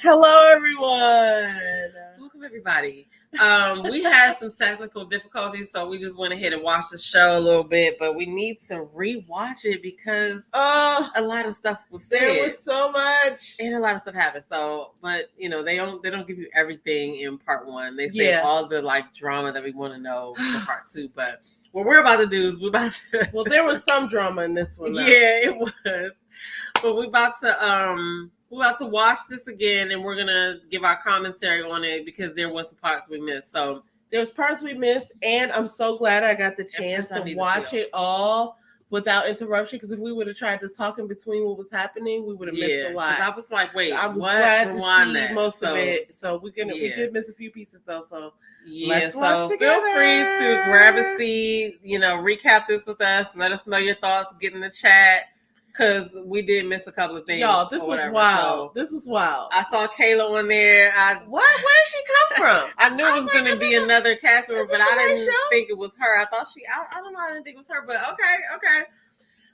Hello, everyone. Welcome, everybody. We had some technical difficulties, so we just went ahead and watched the show a little bit, but we need to rewatch it because a lot of stuff was said. There was so much, and a lot of stuff happened. So, but you know, they don't give you everything in part one. They say all the like drama that we want to know for part two. But what we're about to do is well, there was some drama in this one. Though. Yeah, it was. But we're about to watch this again, and we're gonna give our commentary on it because there was some parts we missed. So there's parts we missed, and I'm so glad I got the chance to watch it all without interruption. Because if we would have tried to talk in between what was happening, we would have missed a lot. I was like, wait, I was glad to see most of it. So we did miss a few pieces though. So let's watch together. Feel free to grab a seat. You know, recap this with us. Let us know your thoughts. Get in the chat. Because we did miss a couple of things. Y'all, this was wild. This is wild. I saw Kayla on there. What? Where did she come from? I knew it was going to be another cast member, but I didn't think it was her. I thought I don't know. I didn't think it was her, but okay.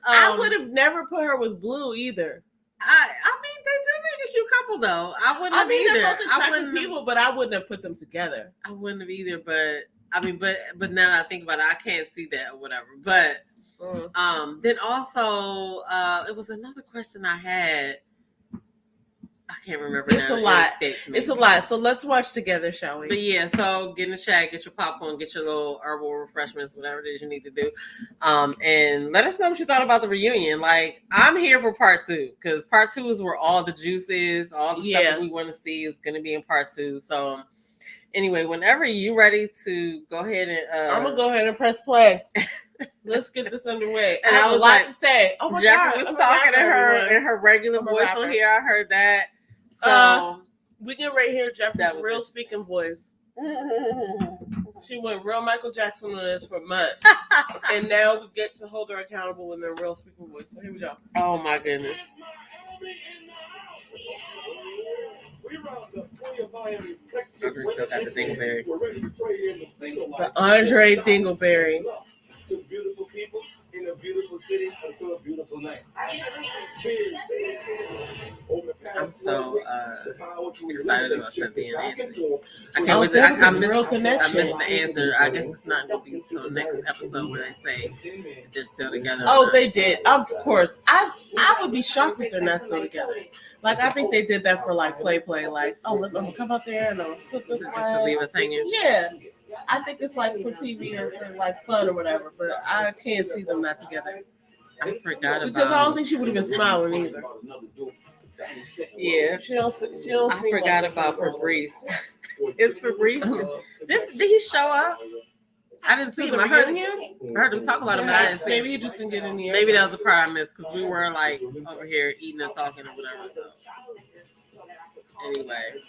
I would have never put her with Blue either. I mean, they do make a cute couple, though. I wouldn't have either. They're both attractive people, but I wouldn't have put them together. I wouldn't have either, but I mean, but now that I think about it, I can't see that or whatever, but... Then also, it was another question I had. I can't remember. It's a lot. It's a lot. So let's watch together, shall we? But yeah, so get in the chat, get your popcorn, get your little herbal refreshments, whatever it is you need to do. And let us know what you thought about the reunion. Like, I'm here for part two because part two is where all the juice is, all the stuff that we want to see is going to be in part two. So anyway, whenever you're ready to go ahead and I'm gonna go ahead and press play. Let's get this underway. And I was like, to say. Oh my God, was talking to her in her regular voice on here. I heard that. So we can right here Jeffrey's real speaking voice. She went real Michael Jackson on this for months. And now we get to hold her accountable in their real speaking voice. So here we go. Oh my goodness. Still got the Dingleberry. The Andre Dingleberry. To beautiful people in a beautiful city until a beautiful night. I'm so excited about Cynthia and Anthony. I can't wait. I missed the answer. I guess it's not going to be until next episode where they say they're still together. Oh, they did. Of course. I would be shocked if they're not still together. Like, I think they did that for, like, play. Like, I'm going to come out there and just to leave us hanging. Yeah. I think it's, like, for TV or for, like, fun or whatever. But I can't see them not together. I forgot about because I don't think she would have been smiling either. Yeah. She don't I forgot about Fabrice. Is Fabrice? Did he show up? I didn't see him. I heard him talk about him, but I didn't see him. Maybe he just didn't get in the air. Maybe that was the part I missed because we were like over here eating and talking or whatever. So. Anyway.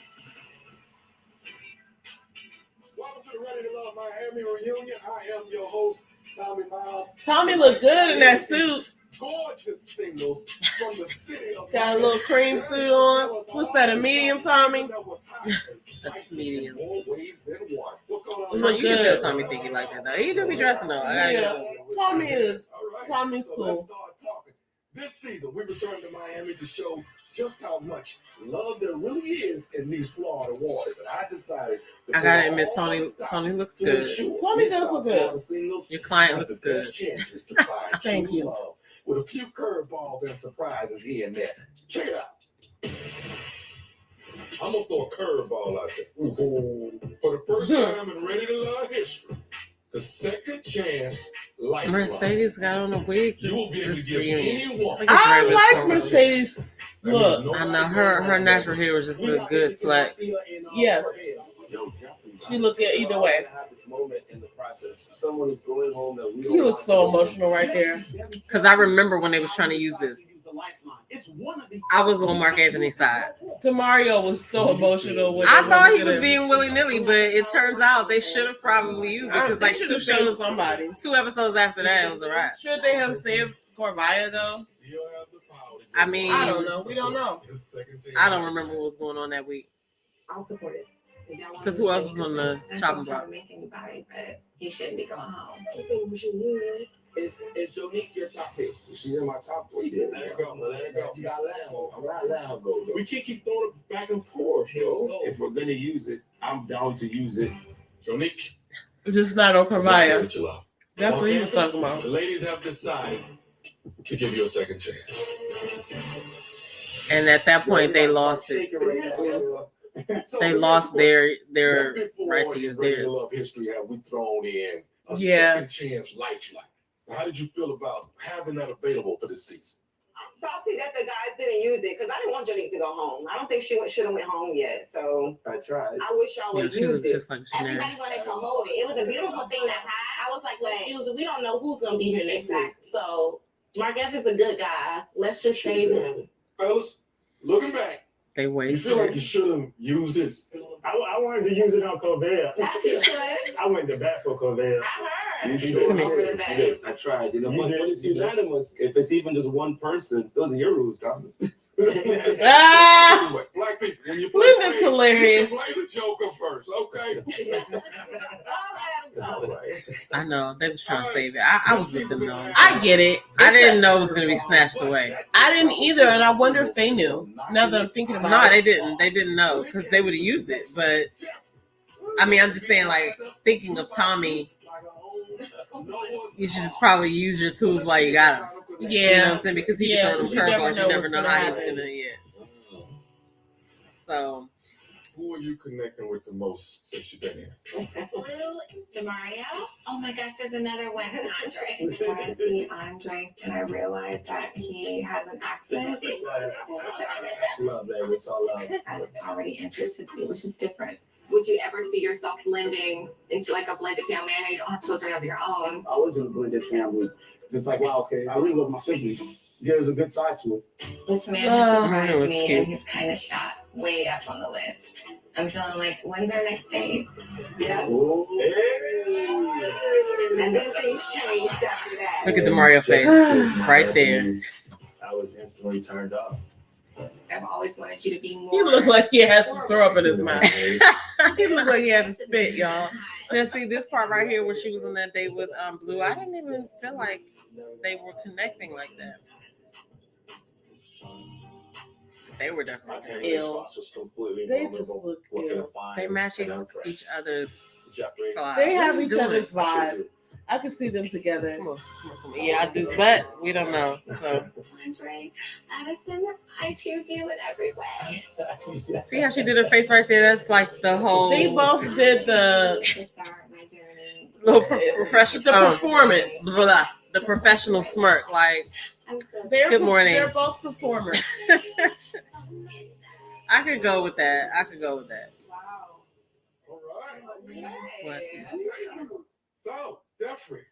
Welcome to the Ready to Love Miami reunion. I am your host, Tommy Miles. Tommy looked good in that suit. Gorgeous singles from the city of got a little cream suit on. What's that, a medium, Tommy? That's medium. Look you good. Can tell Tommy think he like that though. He do be dressing though. Tommy's cool. Let's start talking. This season, we return to Miami to show just how much love there really is in these Florida waters. And I decided I gotta admit, Tony looks good. Tony does look good. Your client looks good. Thank you. With a few curveballs and surprises here and there. Check it out. I'm gonna throw a curveball out there. For the first time in Ready to Love history, the second chance lifeline. Mercedes got on a wig. You will be able to give anyone. I like Mercedes. Look, I know her natural hair was just a good flex. Yeah. She look at either way. He looks so emotional right there. Because I remember when they was trying to use this. I was on Mark Anthony's side. Demario was so emotional. When I thought he was being willy-nilly, but it turns out they should have probably used it because like two episodes after that, it was a wrap. Should they have saved Corvaya though? I mean, I don't know. We don't know. I don't remember what was going on that week. I'll support it. Because who else was on the chopping block? Make anybody, but he shouldn't be going home. I think we should do it. Is Jonique your top pick? She's in my top 3. Then. Let her go. Let her go. You gotta let her go. I'm not letting her go. We can't keep throwing it back and forth, yo. If we're gonna use it, I'm down to use it. Jonique. Just not on Carvalho. That's Okay. what he was talking about. The ladies have decided to give you a second chance. And at that point, they lost it. They lost their right to use theirs. Love history have we thrown in a Yeah. second chance lifeline? How did you feel about having that available for this season? I'm salty that the guys didn't use it because I didn't want Jonique to go home. I don't think she should have went home yet. So I tried. I wish y'all Yeah, would she use looked it. just like Shanae. Everybody wanted to hold it. It was a beautiful thing to have. I was like, let's use it. We don't know who's gonna be here next week. Exactly. So Mark Anthony's a good guy. Let's just save him. Fellas, looking back, They you wasted feel like it. you should have used it. I wanted to use it on Colbert. As you should. I went to bat for Colbert. I heard. You You did. went over the back. I tried. You know, You when did. it's unanimous, if it's even just one person, those are your rules, Tom. Ah, Anyway, black people, when you play Linda's spades, hilarious. you can play the Joker first, okay? I'll let him go. I know they was trying to save it. I was with them though. I get it. I didn't know it was gonna be snatched away. I didn't either, and I wonder if they knew. Now that I'm thinking about No, it. they didn't. They didn't know because they would have used it. But I mean, I'm just saying, like thinking of Tommy, you should just probably use your tools while you got them. You know what Yeah. I'm saying? Because he Yeah, can throw you them never curveballs. know You never what's know gonna how he's happen. gonna So Who are you connecting with the most since you've been here? Blue, DeMario. Oh my gosh, there's another one, Andre. When I see Andre and I realize that he has an accent, Love, baby. It's all love. I was already interested in, which is different. Would you ever see yourself blending into like a blended family? I know you don't have children of your own. I was in a blended family. It's like, wow, okay, I really love my siblings. There's a good side to it. This man Oh, has that surprised looks me cute. and he's kind of shot way up on the list. I'm feeling like, when's our next date? Yeah. And then things changed after that. look at the Mario face right there. I was instantly turned off. I've always wanted you to be more. He looked like he had some throw up in his mouth. He looked like he had to spit, y'all. Now see this part right here where she was on that date with Blue. I didn't even feel like they were connecting like that. They were definitely connecting. Ill. They just look ill. They match each other's vibes. They have each Doing other's it. vibe. I could see them together. Come on, come on, come on. Yeah, I do, but we don't know. So Andre, Addison, I choose you in every way. see how she did her face right there? That's like the whole They both did the To start my journey. little professional the performance. blah, the professional smirk. Like I'm so Good morning. They're both performers. I could go with that. I could go with that. Wow. All right. What? Okay. So, Jeffrey,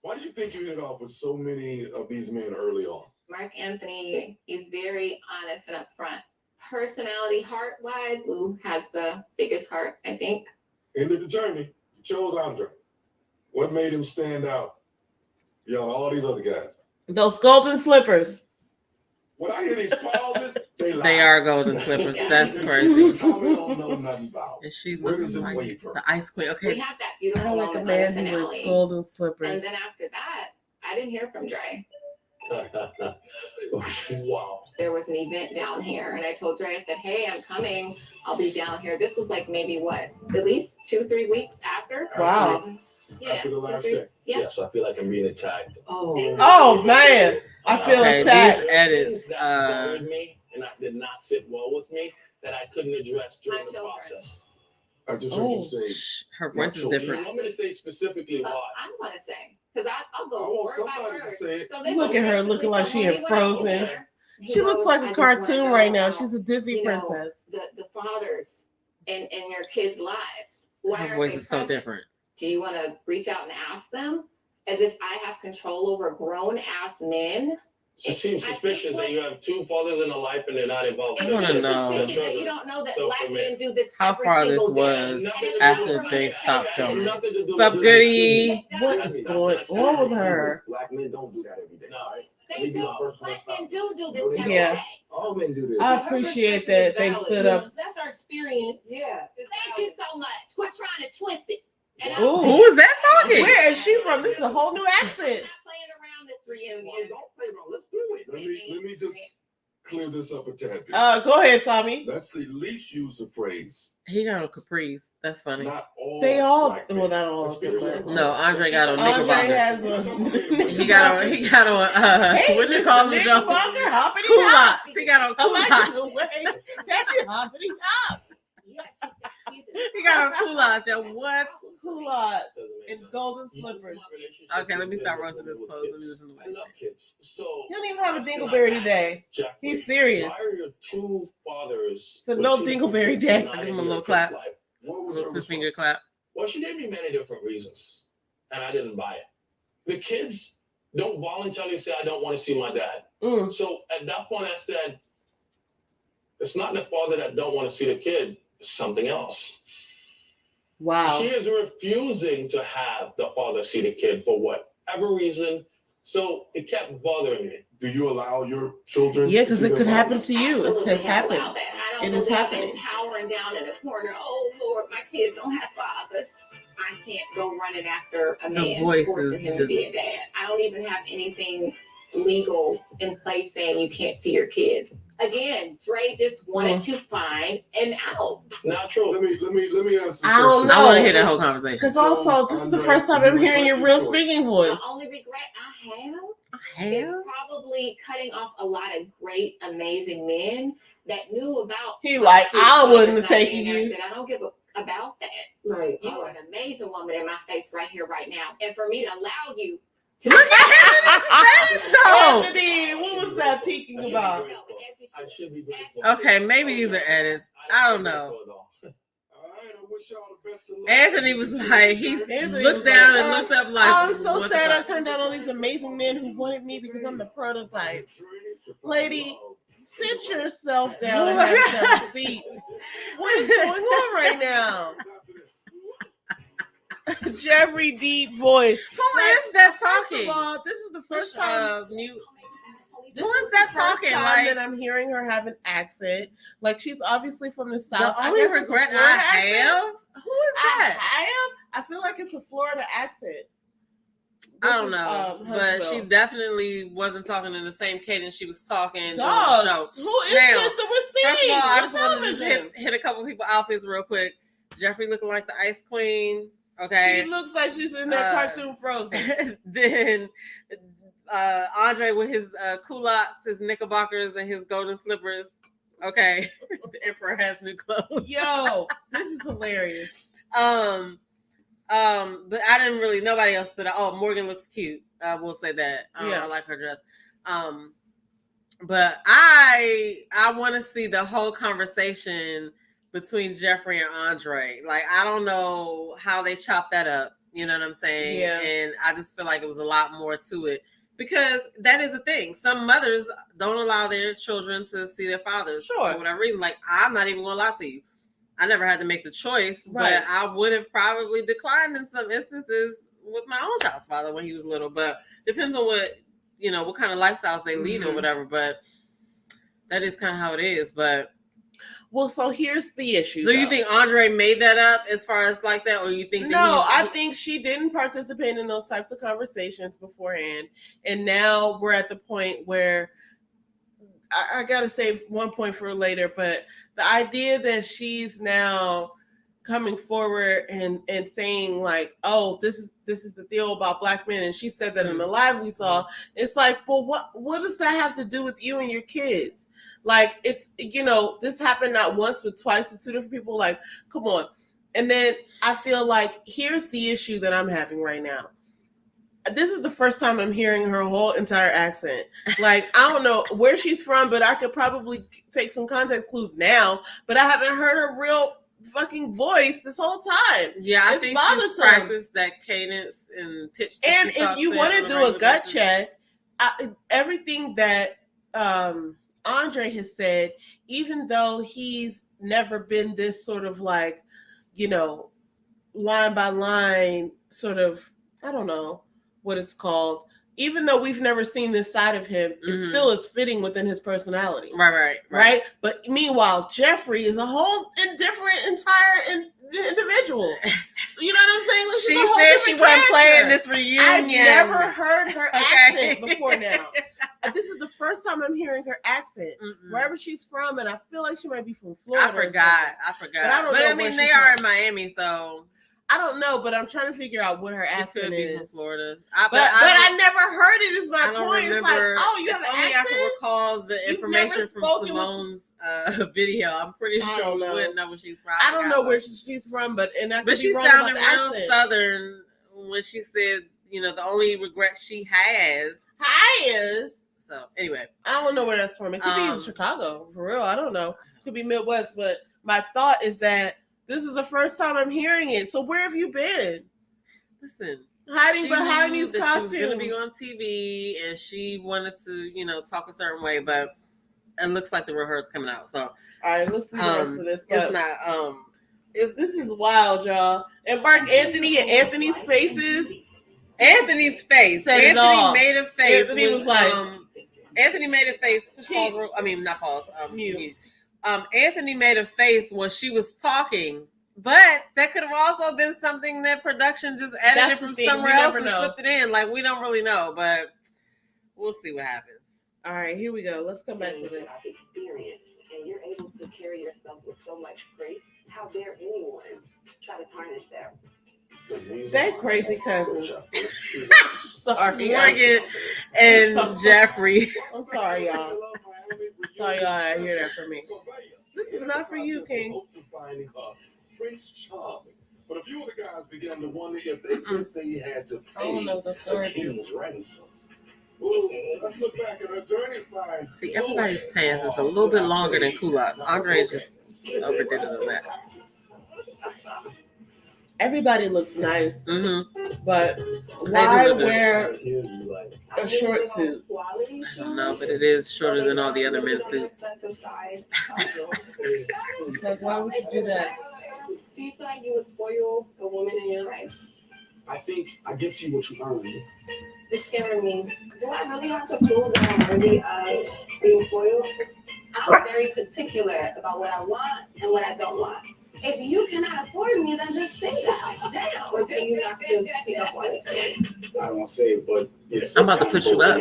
why do you think you hit it off with so many of these men early on? Mark Anthony is very honest and upfront. Personality, heart-wise, Blue has the biggest heart, I think. End of the journey, you chose Andre. What made him stand out beyond all these other guys? Those golden slippers. When I hear these pauses, they lie. They are golden slippers. That's crazy. Tommy don't know nothing about. And she Where looks does it like wave from? the ice queen. We Okay, had that I beautiful like a moment on the man who wears finale. golden And slippers. then after that, I didn't hear from Dre. Wow. There was an event down here, and I told Dre, I said, hey, I'm coming. I'll be down here. This was like maybe what, at least 2-3 weeks after? Wow. Yeah. After the last 2-3 day. Yeah. Yes, I feel like I'm being attacked. Oh man, I feel okay. attacked. These edits. That bothered me, and I did not sit well with me, that I couldn't address during My the children. process. I just heard you Oh. say, Her voice is Do you different. want me to say specifically But why? I'm going to say, because I'll I go want word by somebody to word. say it. So Look at her looking like she in Frozen. She looks like a cartoon right now. She's a Disney princess. The fathers in your kids' lives. Why Her aren't voice they is so present? different. Do you want to reach out and ask them? As if I have control over grown ass men. It seems I think suspicious that you have two fathers in a life and they're not involved. I wanna It's know. suspicious that you don't know that So black for me, men do this how every far this single day. was Nothing And after it's they not stopped funny. filming. Nothing to do What's up, with goodie? What is going on with her? Black men don't do that every day. No. They do. Black men do this every Yeah. day. All men do this. I appreciate that they stood up. That's our experience. Yeah. Thank you so much. Quit trying to twist it. And Ooh. Who is that talking? Where is she from? This is a whole new I'm accent. not playing and don't play around. Let's do it. Let me just clear this up a tad bit. Go ahead, Tommy. Let's at least use the phrase. He got on capris. That's funny. Not all. They all, black well, men. not all. Especially- No, Andre got on Andre knickerbockers. has a. He got on. Hey, What do you call them, Joe? Knickerbocker, hoppity Culottes. hop. He got on I like culottes. the way that you hoppity hop. He got on culottes. Yo, what? Culottes and golden slippers. Okay, let me start roasting this clothes. Let me listen to I what love kids. So He don't even have a dingleberry today. Jeffrey, He's serious. Why are your two fathers? So no with two dingleberry kids day. not Give him in a your little kid's clap. life? What was Little her 2-finger response? clap. Well, she gave me many different reasons, and I didn't buy it. The kids don't voluntarily say, I don't want to see my dad. Mm. So at that point, I said, it's not the father that don't want to see the kid, it's something else. Wow. She is refusing to have the father see the kid for whatever reason. So it kept bothering me. Do you allow your children? Yeah, to because see it their could father? happen to you. It Absolutely has not allow happened. that. I don't It is believe happening. in cowering down in the corner. Oh Lord, my kids don't have fathers. I can't go running after a man voice forcing is him to be a just- dad. I don't even have anything legal in place saying you can't see your kids. Again, Dre just wanted to find an out. Not true. Let me ask you I don't know. I want to hear that whole conversation. Because also, this is the first time I'm hearing your real speaking voice. The only regret I have is probably cutting off a lot of great, amazing men that knew about. He like, kids' I wouldn't fathers have not taken being there. I you. said, I don't give a about that. Right. You are an amazing woman in my face right here, right now. And for me to allow you to Look at his face, though. Anthony, what was that peeking about? I should be grateful. Okay, maybe these are edits. I don't know. All right, I wish y'all the best of luck. Anthony was like, he Anthony looked was down like, and looked up like, I'm so what the sad I fuck? turned down all these amazing men who wanted me because I'm the prototype. Lady, sit yourself down and have some seats. What is going on right now? Jeffrey Deep voice. Who is that First talking? of all, this is the first time. Mute. This Who is is that the first talking? time Like, that I'm hearing her have an accent. Like she's obviously from the South. the I only guess it's a regret Florida I accent. have? Who is that? I feel like it's a Florida accent. I This don't is, know, but Huntsville. she definitely wasn't talking in the same cadence she was talking during the Dog, show. who is Now, this that we're First seeing? of all, I on just want to just television? hit a couple people outfits real quick. Jeffrey looking like the Ice Queen. Okay. She looks like she's in that cartoon Frozen. Then Andre with his culottes, his knickerbockers, and his golden slippers. Okay. The Emperor has new clothes. Yo, this is hilarious. But I didn't really. Nobody else stood out. Oh, Morgan looks cute. I will say that. Yeah. I like her dress. But I want to see the whole conversation between Jeffrey and Andre. Like, I don't know how they chopped that up. You know what I'm saying? Yeah. And I just feel like it was a lot more to it because that is a thing. Some mothers don't allow their children to see their fathers Sure. for whatever reason. Like, I'm not even gonna lie to you. I never had to make the choice, Right. but I would have probably declined in some instances with my own child's father when he was little. But depends on what kind of lifestyles they lead or Mhm. whatever. But that is kind of how it is. But Well, so here's the issue. so you though. think Andre made that up as far as like that, or you think that No, I think she didn't participate in those types of conversations beforehand. And now we're at the point where I got to save one point for later, but the idea that she's now coming forward and saying like, oh, this is the deal about black men. And she said that in the live we saw. It's like, well, what does that have to do with you and your kids? Like, it's, this happened not once, but twice with two different people. Like, come on. And then I feel like here's the issue that I'm having right now. This is the first time I'm hearing her whole entire accent. Like, I don't know where she's from, but I could probably take some context clues now. But I haven't heard her real fucking voice this whole time. Yeah, I It's think she's bothersome. practiced that cadence and pitch. that And she if talks you in want on to a do a regular gut basis. check, everything that Andre has said, even though he's never been this sort of like, line by line sort of, I don't know what it's called. Even though we've never seen this side of him, it Mhm. still is fitting within his personality. Right. Right. But meanwhile, Jeffrey is a whole different individual. You know what I'm saying? Like, she's She a whole said she different wasn't playing character. this reunion. I've never heard her Okay. accent before now. This is the first time I'm hearing her accent. Mm-mm. Wherever she's from, and I feel like she might be from Florida. I forgot. But I don't But know I where mean, she's they are in from. Miami, so I don't know, but I'm trying to figure out what her she accent could be from is. Florida. But I never heard it. Is my I don't point. It's remember. like, oh, you have if an only I accent? can recall the You've information never from spoken with- Simone's video. I'm pretty I sure don't we know. wouldn't know where she's from. I don't know where she's from, but I could But she be wrong about sounded the real accent. Southern when she said, the only regret she has. Is So anyway, I don't know where that's from. It could be in Chicago, for real. I don't know. Could be Midwest, but my thought is that this is the first time I'm hearing it. So where have you been? listen. Hiding She behind knew these that costumes. She was going to be on TV, and she wanted to, talk a certain way, but it looks like the real her's coming out. So, all right, let's see the rest of this. It's But not. this is wild, y'all. And Mark Anthony and Anthony's faces. Anthony's face. Said it Anthony all. made a face. Anthony was like, Anthony made a face. Not pause. Mute. Anthony made a face when she was talking, but that could have also been something that production just added That's it from the thing. somewhere We else never and know. slipped it in. Like, we don't really know, but we'll see what happens. all right, here we go. Let's come back to this. Experience, and you're able to carry yourself with so much grace. How dare anyone try to tarnish that? They crazy cousins. Sorry, Morgan and Jeffrey. I'm sorry, y'all. Sorry, y'all. I hear that from me. This is not for you, King. Prince Charming. But a few of the guys began to wonder if they had to I don't pay know the the third. king's ransom. Well, let's look back at our journey and find. See, everybody's pants is a little bit longer than Kulak. Andre just overdid it on that. Everybody looks nice, Mm-hmm. but do why look good. wear a short suit? I don't know, but it is shorter than all the other men's suits. It's like, why would you do that? Do you feel like you would spoil a woman in your life? I think I give to you what you earn. You're scaring me. Do I really have to prove that I'm worthy of being spoiled? I'm very particular about what I want and what I don't want. If you cannot afford me, then just say that. Or can you not just pick up on it? I don't want to say it, but it's. I'm about to put you up.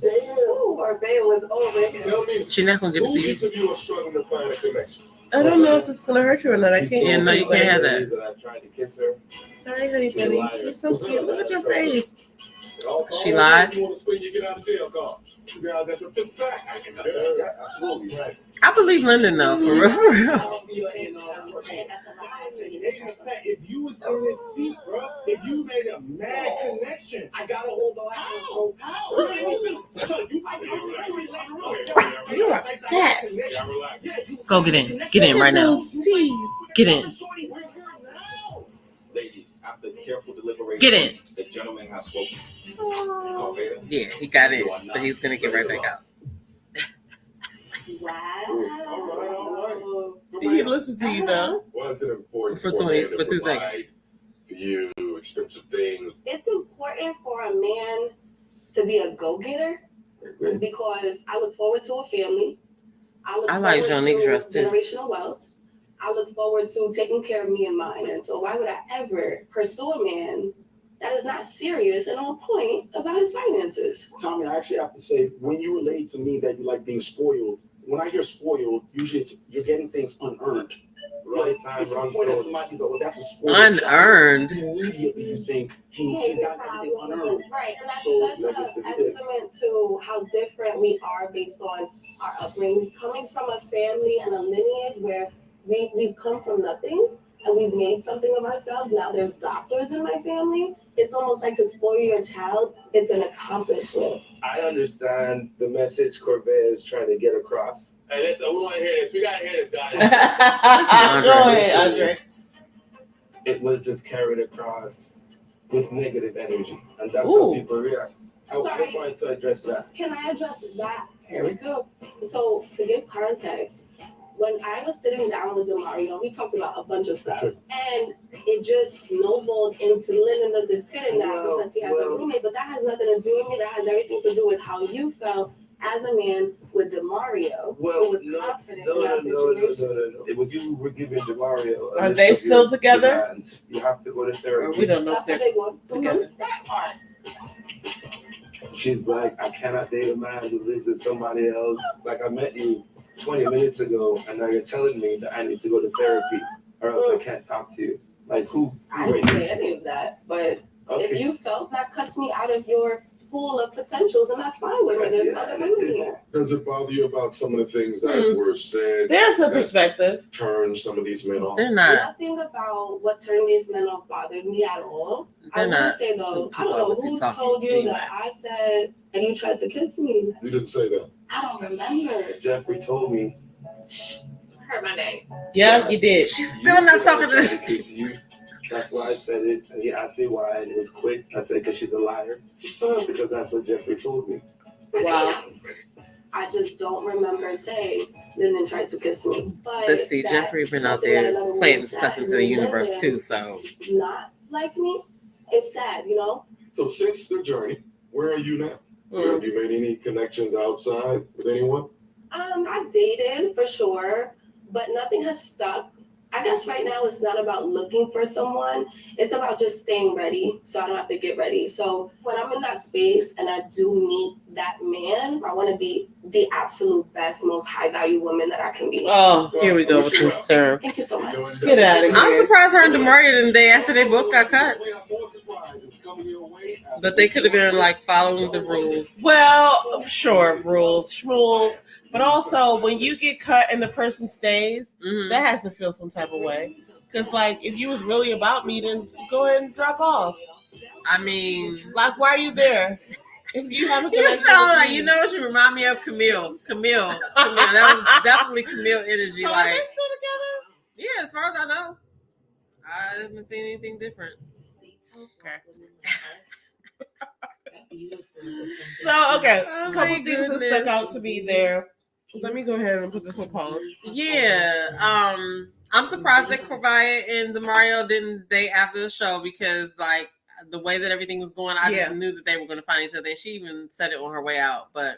Ooh, or babe was over. Tell me, She's not gonna give it who to you. each of you are struggling to find a connection? I don't know if this is gonna hurt you or not. I can't. Yeah, no, you can't have that. I tried to kiss her. Sorry, honey bunny. You're so cute. Look at your face. She lied? You want to spend your get out of jail card? You guys at the fifth side. Yeah, absolutely right. I believe Lyndon though, for real. For real. If you was in this seat, bro, if you made a mad connection, I gotta hold the line. You're upset. Go get in. Get in right now. Steve. Get in. Ladies, after careful deliberation, Get in. the gentleman has spoken. Yeah, he got in, but he's gonna get right back out. Wow. He listened to you now. Why is it important For a 20 man to for 2 provide seconds. for you expensive things? It's important for a man to be a go-getter because I look forward to a family. I like forward Jonique's to dress, too. generational wealth. I look forward to taking care of me and mine. And so why would I ever pursue a man that is not serious and on point about his finances? Tommy, I actually have to say, when you relate to me that you like being spoiled, when I hear spoiled, usually you're getting things unearned. Right Like, time, if you wrong point at road. somebody, so that's a spoiled child, Unearned. immediately you think he's got everything unearned. Right, and that's So, such an estimate to how different we are based on our upbringing. Coming from a family and a lineage where we've come from nothing and we've made something of ourselves. Now there's doctors in my family. It's almost like to spoil your child. It's an accomplishment. I understand the message Corvette is trying to get across. Hey, listen, we want to hear this. We got to hear this, guys. Go ahead, Andre. It was just carried across with negative energy. And that's Ooh. how people react. I Sorry. just wanted to address that. Can I address that? Here we go. So to give context, when I was sitting down with Demario, we talked about a bunch of stuff. And it just snowballed into Lyndon doesn't fit it now because he has a roommate. But that has nothing to do with me. That has everything to do with how you felt as a man with Demario, who was confident in that situation. No. It was you who were giving Demario. Are they still together? Demands. You have to go to Or therapy. we don't know if That's they're a big one. together. That part. She's like, I cannot date a man who lives with somebody else. Like, I met you 20 minutes ago, and now you're telling me that I need to go to therapy, or else I can't talk to you. Like, who? I didn't say any of that, but if you felt that cuts me out of your pool of potentials, then that's fine with me. There's other women here. Does it bother you about some of the things that were said? There's a that perspective. Turn some of these men off. They're not. Nothing about what turned these men off bothered me at all. I They're will not. say though, I People don't know obviously who talking told you anyway. that I said, and you tried to kiss me. You didn't say that. I don't remember. Jeffrey told me. Hurt my name. Yeah, you did. She's still not talking to this. That's why I said it, and he asked me why, and it was quick. I said, because she's a liar. Because that's what Jeffrey told me. Wow. I just don't remember saying Lyndon tried to kiss me. But Let's see, that Jeffrey been out something that there another planting woman stuff said into the and universe Lyndon too, so. Not like me. It's sad, you know. So since the journey, where are you now? Have you made any connections outside with anyone? I dated for sure, but nothing has stuck. I guess right now it's not about looking for someone. It's about just staying ready so I don't have to get ready. So when I'm in that space and I do meet that man, I want to be the absolute best, most high value woman that I can be. Oh, here we go with this term. Thank you so much. Get out of I'm here. surprised her and Demario the day after they both got cut. But they could have been like following the rules. Well, sure, rules, schmules. But also, when you get cut and the person stays, Mhm. that has to feel some type of way. Because, like, if you was really about me, then go ahead and drop off. I mean, Like, why are you there? If you have a you connection sound with like, me. you know what you remind me of? Camille. That was definitely Camille energy. So are Like, they still together? yeah, as far as I know, I haven't seen anything different. So, okay, Oh a couple my things that goodness. stuck out to me there. Let me go ahead and put this on pause. Yeah, I'm surprised that Corvaya and Demario didn't date after the show because, like, the way that everything was going, I Yeah. just knew that they were going to find each other. And she even said it on her way out, but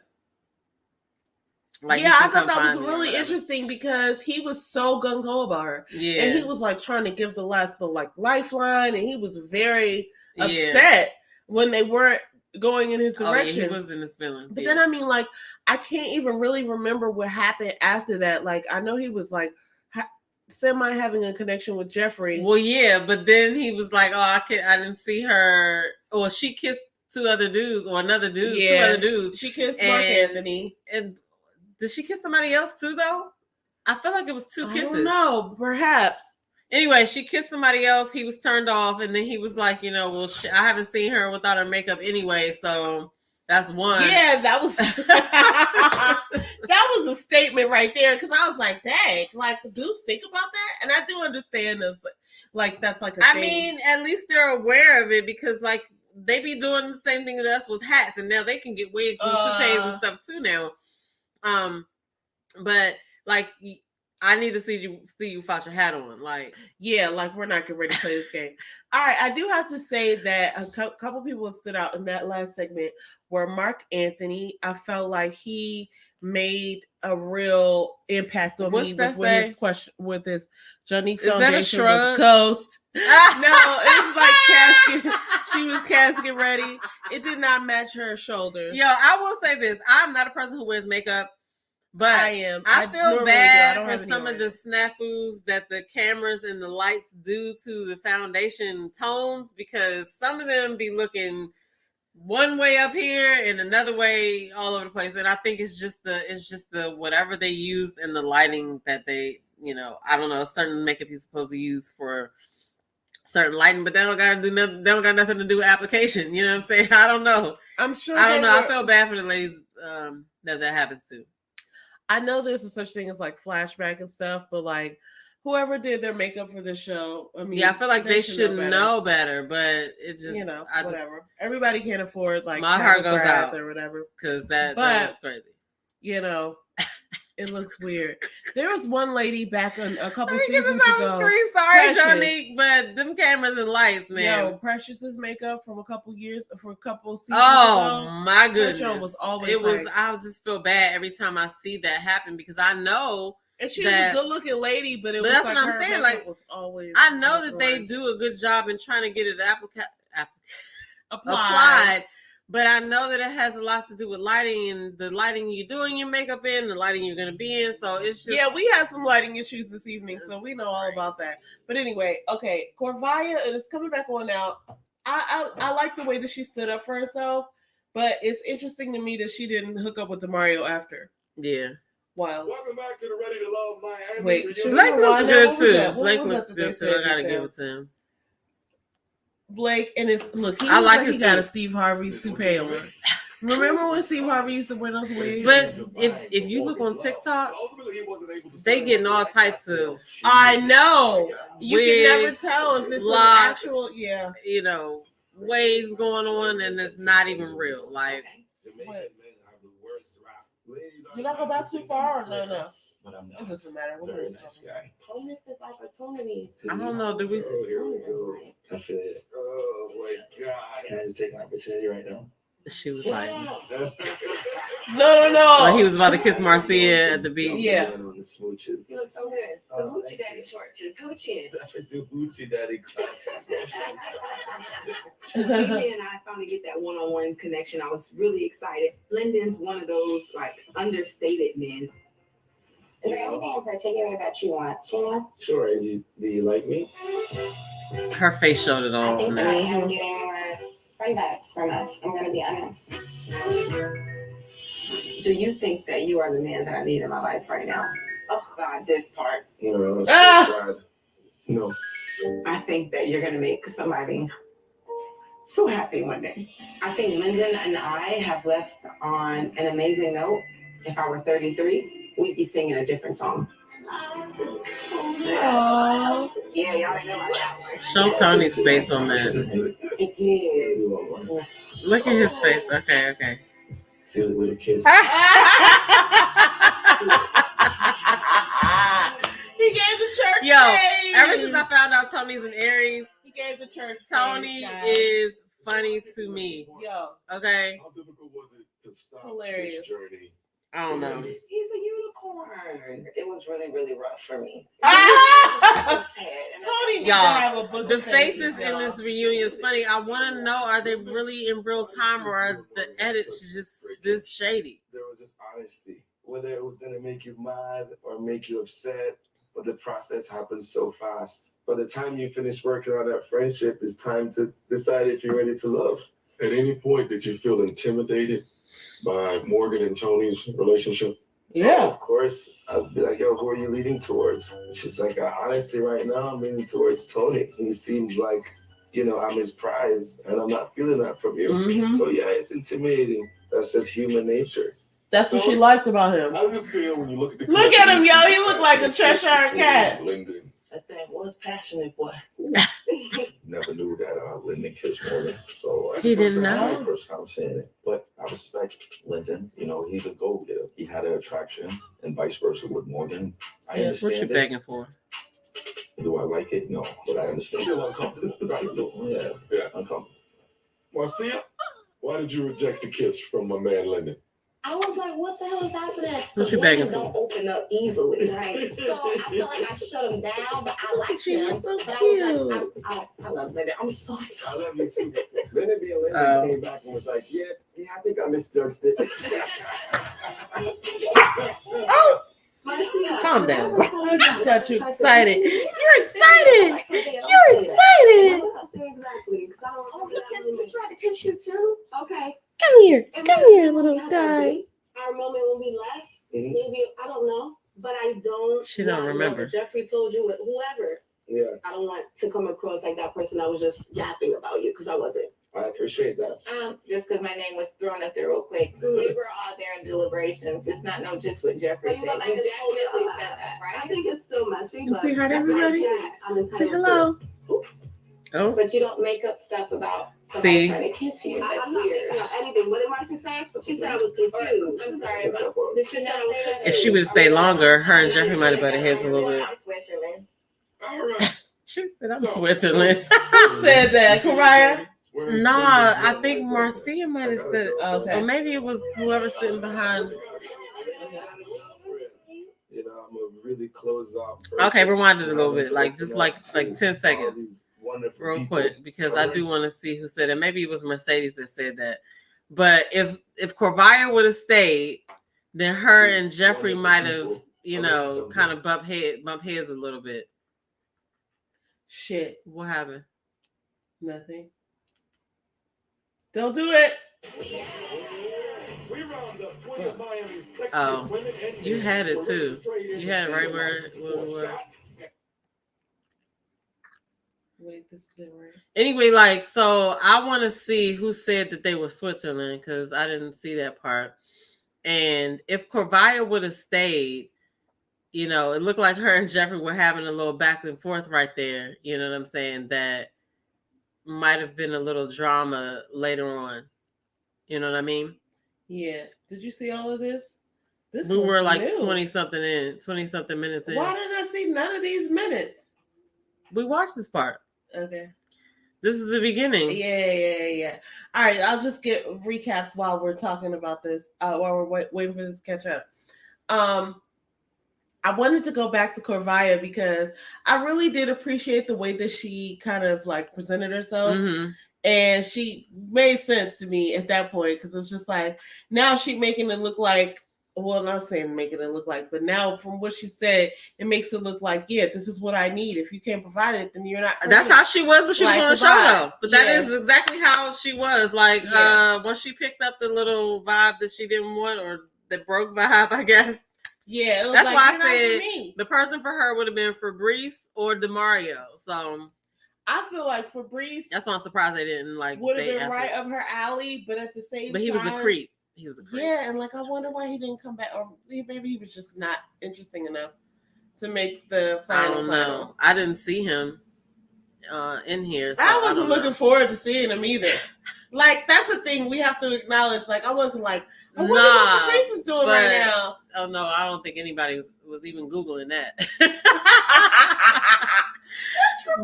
like, yeah, you I can thought come that was find me or really whatever. interesting because he was so gung ho about her, Yeah, and he was like trying to give the lifeline, and he was very yeah. upset when they weren't going in his Oh, yeah, direction. he was in his feelings. But yeah. then I mean, like, I can't even really remember what happened after that. Like, I know he was like semi having a connection with Jeffrey. Well, yeah, but then he was like, "Oh, I didn't see her." Or she kissed two other dudes, or another dude, two Yeah. other dudes. She kissed Mark Anthony. And did she kiss somebody else too? Though I feel like it was two kisses. I don't know, perhaps. Anyway, she kissed somebody else. He was turned off, and then he was like, you know, well, I haven't seen her without her makeup anyway, so that's one. Yeah, that was that was a statement right there because I was like, dang, like dudes think about that, and I do understand this, like that's like a I thing. mean, at least they're aware of it because, like, they be doing the same thing to us with hats, and now they can get wigs and toupees and stuff too now. But like, I need to see you without your hat on. Like, yeah, like we're not getting ready to play this game. All right, I do have to say that a couple people stood out in that last segment were Mark Anthony. I felt like he made a real impact on me with his question with his Jonique Foundation was ghost. No, it's like casket. She was casket ready. It did not match her shoulders. Yo, I will say this: I'm not a person who wears makeup. But I am. I feel bad for some of the snafus that the cameras and the lights do to the foundation tones because some of them be looking one way up here and another way all over the place. And I think it's just the whatever they used in the lighting that they, you know, I don't know, certain makeup you're supposed to use for certain lighting, but they don't got nothing to do with application. You know what I'm saying? I don't know. I'm sure. I don't know. I feel bad for the ladies that happens to. I know there's a such thing as like flashback and stuff, but like whoever did their makeup for this show, I mean, yeah, I feel like they should know better, but it just, you know, whatever. Everybody can't afford like my heart goes out or whatever because that's crazy. You know, It looks weird. There was one lady back on a couple Let me get seasons this off the ago. screen. Sorry, Precious. Jonique, but them cameras and lights, man. Yo, Precious's makeup from a couple seasons Oh ago. my That goodness. show was always It was. like- I just feel bad every time I see that happen because I know. And she was that- a good looking lady, but it But was that's like what I'm her saying, makeup like, was always. I know that they mesmerizing. do a good job in trying to get it Applied. applied, but I know that it has a lot to do with lighting and the lighting you're doing your makeup in, the lighting you're going to be in. So it's just Yeah, we had some lighting issues this evening, so we know all about that. But anyway, okay, Corvaya is coming back on now. I like the way that she stood up for herself, but it's interesting to me that she didn't hook up with Demario after. yeah. Wow. Welcome back to the Ready to Love Miami. Wait, reunion. should Blake we looks rewind that? good What was too. that? What Blake was looks that that they good too. said I gotta just give now? it to him. Blake and his look. He I looks like like his he got a suit. Steve Harvey's toupee on. Remember when Steve Harvey used to wear those wigs? But if you look on TikTok, Ultimately, he wasn't able to they sign getting on all to types that of, I know. You can never wigs, tell if it's locks, an actual. Yeah. you know, waves going on, and it's not even real. Like, What? Did I go back too far or no? But I'm It not. doesn't matter. We're Very gonna nice talk. guy. Don't miss this opportunity. I don't know. Do we? Oh, here we go. I feel it. Oh my God. Can I just take an opportunity right now? She was like, No. well, he was about to kiss Marcia at the beach. Yeah. On the smooches. You look so good. The Oh, Hoochie thank Daddy you. shorts is hoochie. I do Gucci Daddy classes. So Phoebe and I finally get that one-on-one connection. I was really excited. Lyndon's one of those like understated men. Is there anything in particular that you want, Tina? Sure. Do you like me? Her face showed it I all. think that I man. am getting more friend vibes from us. I'm gonna be honest. Do you think that you are the man that I need in my life right now? Oh God, this part. You know, it's Ah! so sad. No. I think that you're gonna make somebody so happy one day. I think Lyndon and I have left on an amazing note. If I were 33, we'd be singing a different song. Aww. Yeah, y'all didn't know about that one. Show Tony's face on that. It did. You want one? Look at his face. Okay. Seal it with a kiss. He gave the church. Yo, face. ever since I found out Tony's an Aries, He gave the church. Tony face, guys. is funny to me. Yo. Okay, How difficult was it to stop Hilarious. this journey? I don't know. He's a unicorn. It was really, really rough for me. Ah! So sad. And Tony needs to Y'all, have a book The of faces in y'all. this reunion is funny. I want to know, are they really in real time or are the edits just this shady? There was this honesty, whether it was going to make you mad or make you upset, but the process happens so fast. By the time you finish working on that friendship, it's time to decide if you're ready to love. At any point, did you feel intimidated by Morgan and Tony's relationship? Yeah. Of course, I'd be like, yo, who are you leaning towards? She's like, honestly, right now, I'm leaning towards Tony. He seems like, I'm his prize, and I'm not feeling that from you. Mhm. So, yeah, it's intimidating. That's just human nature. That's what she liked about him. How did it feel when you look at the Look at him, yo. He looked like a Cheshire cat. Lyndon. that thing was passionate, boy. Never knew that Lyndon kissed Morgan. So He didn't that's know? my first time saying it. But I respect Lyndon. He's a go-getter. He had an attraction and vice versa with Morgan. I What you understand it. begging for? Do I like it? No, but I understand. Feel uncomfortable. Right, yeah, Yeah. uncomfortable. Marcia, why did you reject the kiss from my man Lyndon? I was like, what the hell is happening? What you Women begging for? don't open up easily. Right. So I feel like I shut him down, but I like You're him. so But I was like, cute. I love Lyndon. I'm so sorry. I love you too. Lyndon being Lyndon Oh. came back and was like, yeah, I think I misjudged it. Marcia, Calm down. I just got you excited. You're excited. You're excited. Exactly. 'Cause I don't Oh, he tried to kiss you too. Okay. Come here. And Come maybe here, we little had that guy. date, our moment when we left. Mhm. Maybe I don't know, but I don't. She don't not know remember. what Jeffrey told you, whoever. Yeah, I don't want to come across like that person that was just yapping about you because I wasn't. I appreciate that. Just because my name was thrown up there real quick. We were all there in deliberations. It's not no just what Jeffrey But said. you know, You like it's definitely totally said that, I right? think it's still messy. You but say hi to that's what I everybody? said. I'm entitled Say to. hello. Oh, But you don't make up stuff about See? somebody trying to kiss you. That's I'm not weird. making up anything. What did Marcy say? She said I was confused. I'm sorry. Did she not say that? if she would have stayed longer, her and Jeffrey might have butted heads a little bit. Switzerland. All right. She said, "I'm Switzerland." Who said that? Karaya? Nah, I think Marcia might have said it. Okay. Or maybe it was whoever's sitting behind. You know, I'm a really closed off person. Okay, rewind it a And little I bit, want like to just open like up like to 10 all seconds, these wonderful real people. quick, because I do want to see who said it. Maybe it was Mercedes that said that. But if Corvaya would have stayed, then her and Jeffrey might have, you know, kind of bump heads a little bit. Shit. What happened? Nothing. Don't do it. We round up 20 of Miami's sexiest Oh, women and you men had it for too. racial trade You had it right agency where around it for was. shot. Wait, this is it, right? Anyway, like, so I want to see who said that they were Switzerland, because I didn't see that part. And if Corvaya would have stayed, you know, it looked like her and Jeffrey were having a little back and forth right there. You know what I'm saying? That might have been a little drama later on. You know what I mean? Yeah. Did you see all of this? This We were looks like new. 20 something minutes in. Why didn't I see none of these minutes? We watched this part. Okay. This is the beginning. Yeah. All right, I'll just get recap while we're talking about this. While we're waiting for this to catch up. I wanted to go back to Corvaya because I really did appreciate the way that she kind of like presented herself. Mm-hmm. And she made sense to me at that point because it's just like now she making it look like, well, I'm not saying making it look like, but now from what she said, it makes it look like, yeah, this is what I need. If you can't provide it, then you're not. That's how she was when she was Like on the show, Goodbye. though. But that Yes. is exactly how she was. Like, Yeah. once she picked up the little vibe that she didn't want, or the broke vibe, I guess. Yeah, it was That's like, why you're not I for said me. the person for her would have been Fabrice or DeMario. So I feel like Fabrice that's why I'm surprised they didn't like. would have date been after. right up her alley, but at the same But he time, was a creep. He was a creep. Yeah, and like I wonder why he didn't come back, or maybe he was just not interesting enough to make the I final. don't know. I didn't see him in here. So I wasn't don't know. looking forward to seeing him either. Like that's the thing we have to acknowledge. Like I wasn't like, I wonder what Fabrice is doing but- right now. Oh no, I don't think anybody was even Googling that.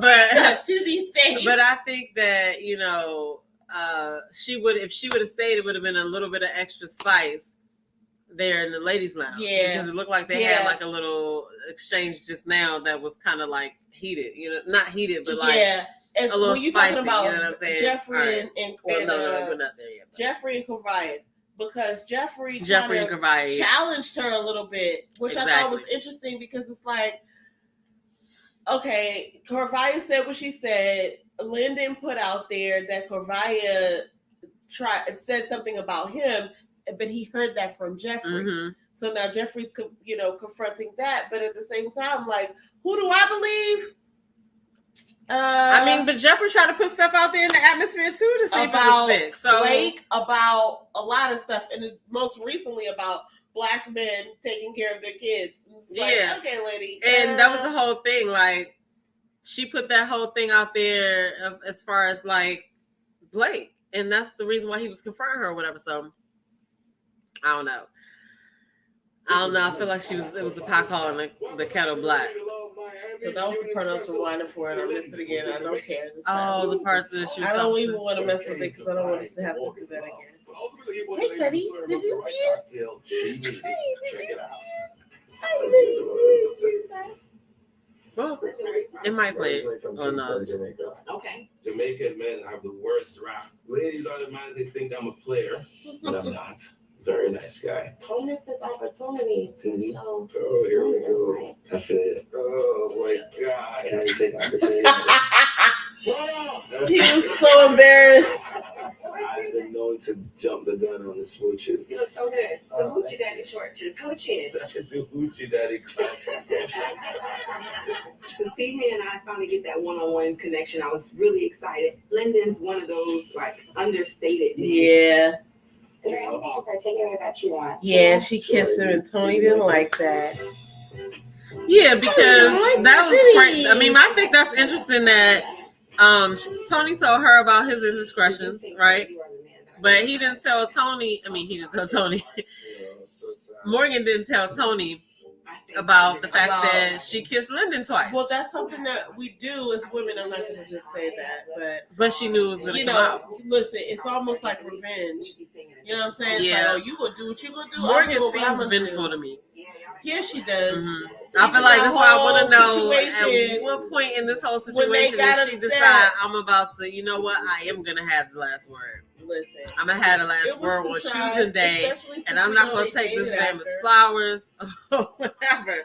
Up to these days. But I think that, you know, if she would have stayed, it would have been a little bit of extra spice there in the ladies' lounge. Yeah. Because it looked like they had like a little exchange just now that was kind of like heated, you know, not heated, but like and a little when you spicy, talking about you know what I'm saying? Jeffrey All right. and Well, no, we're not there yet. But Jeffrey and Corvaya, because Jeffrey and kinda Corvaya. challenged her a little bit, which I thought was interesting because it's like, okay, Corvaya said what she said. Lyndon put out there that Corvaya said something about him, but he heard that from Jeffrey. Mm-hmm. So now Jeffrey's, confronting that, but at the same time, like, who do I believe? I mean, but Jeffrey tried to put stuff out there in the atmosphere too to see if it about was thick. So Blake, about a lot of stuff, and most recently about Black men taking care of their kids. It's like, yeah, okay, lady, and that was the whole thing. Like, she put that whole thing out there as far as like Blake, and that's the reason why he was confronting her or whatever. So I don't know. I feel like it was the pot calling the kettle black. So that was the part I was rewinding for, and I missed it again. I don't care. Oh, the part that she was I don't talking even to. want to mess with it because I don't want it to have to do that again. Hey, buddy, did you see it? Check it out. Well, it might play it. Oh no. Okay. Jamaican men have the worst rap. Ladies automatically think I'm a player, but I'm not. Very nice guy. Don't miss this opportunity to Mhm. show. Oh, here we go. I feel it. Oh my God. Can I take an opportunity? He was so embarrassed. I've been known to jump the gun on the smooches. You look so good. The Hoochie Daddy shorts is hoochie. The Hoochie Daddy classic. So Stevie and I finally get that one-on-one connection. I was really excited. Lyndon's one of those like understated men. Yeah. Is there anything in particular that you want? Yeah, she kissed him, and Tony didn't like that. Yeah, because that was great. I mean, I think that's interesting that Tony told her about his indiscretions, right? But he didn't tell Tony. I mean, he didn't tell Tony. Morgan didn't tell Tony about the fact that she kissed Lyndon twice. Well, that's something that we do as women. I'm not going to just say that, but she knew it was going to come out. Listen, it's almost like revenge. You know what I'm saying? Yeah. It's like, oh, you gonna do what you gonna do. Morgan seems vengeful to me. Yeah, she does. Mm-hmm. I feel like that's why I want to know at what point in this whole situation did she decide I'm about to, you know what, I am going to have the last word. Listen, I'm going to have the last word on choosing day, and I'm not going to take this man as flowers or whatever.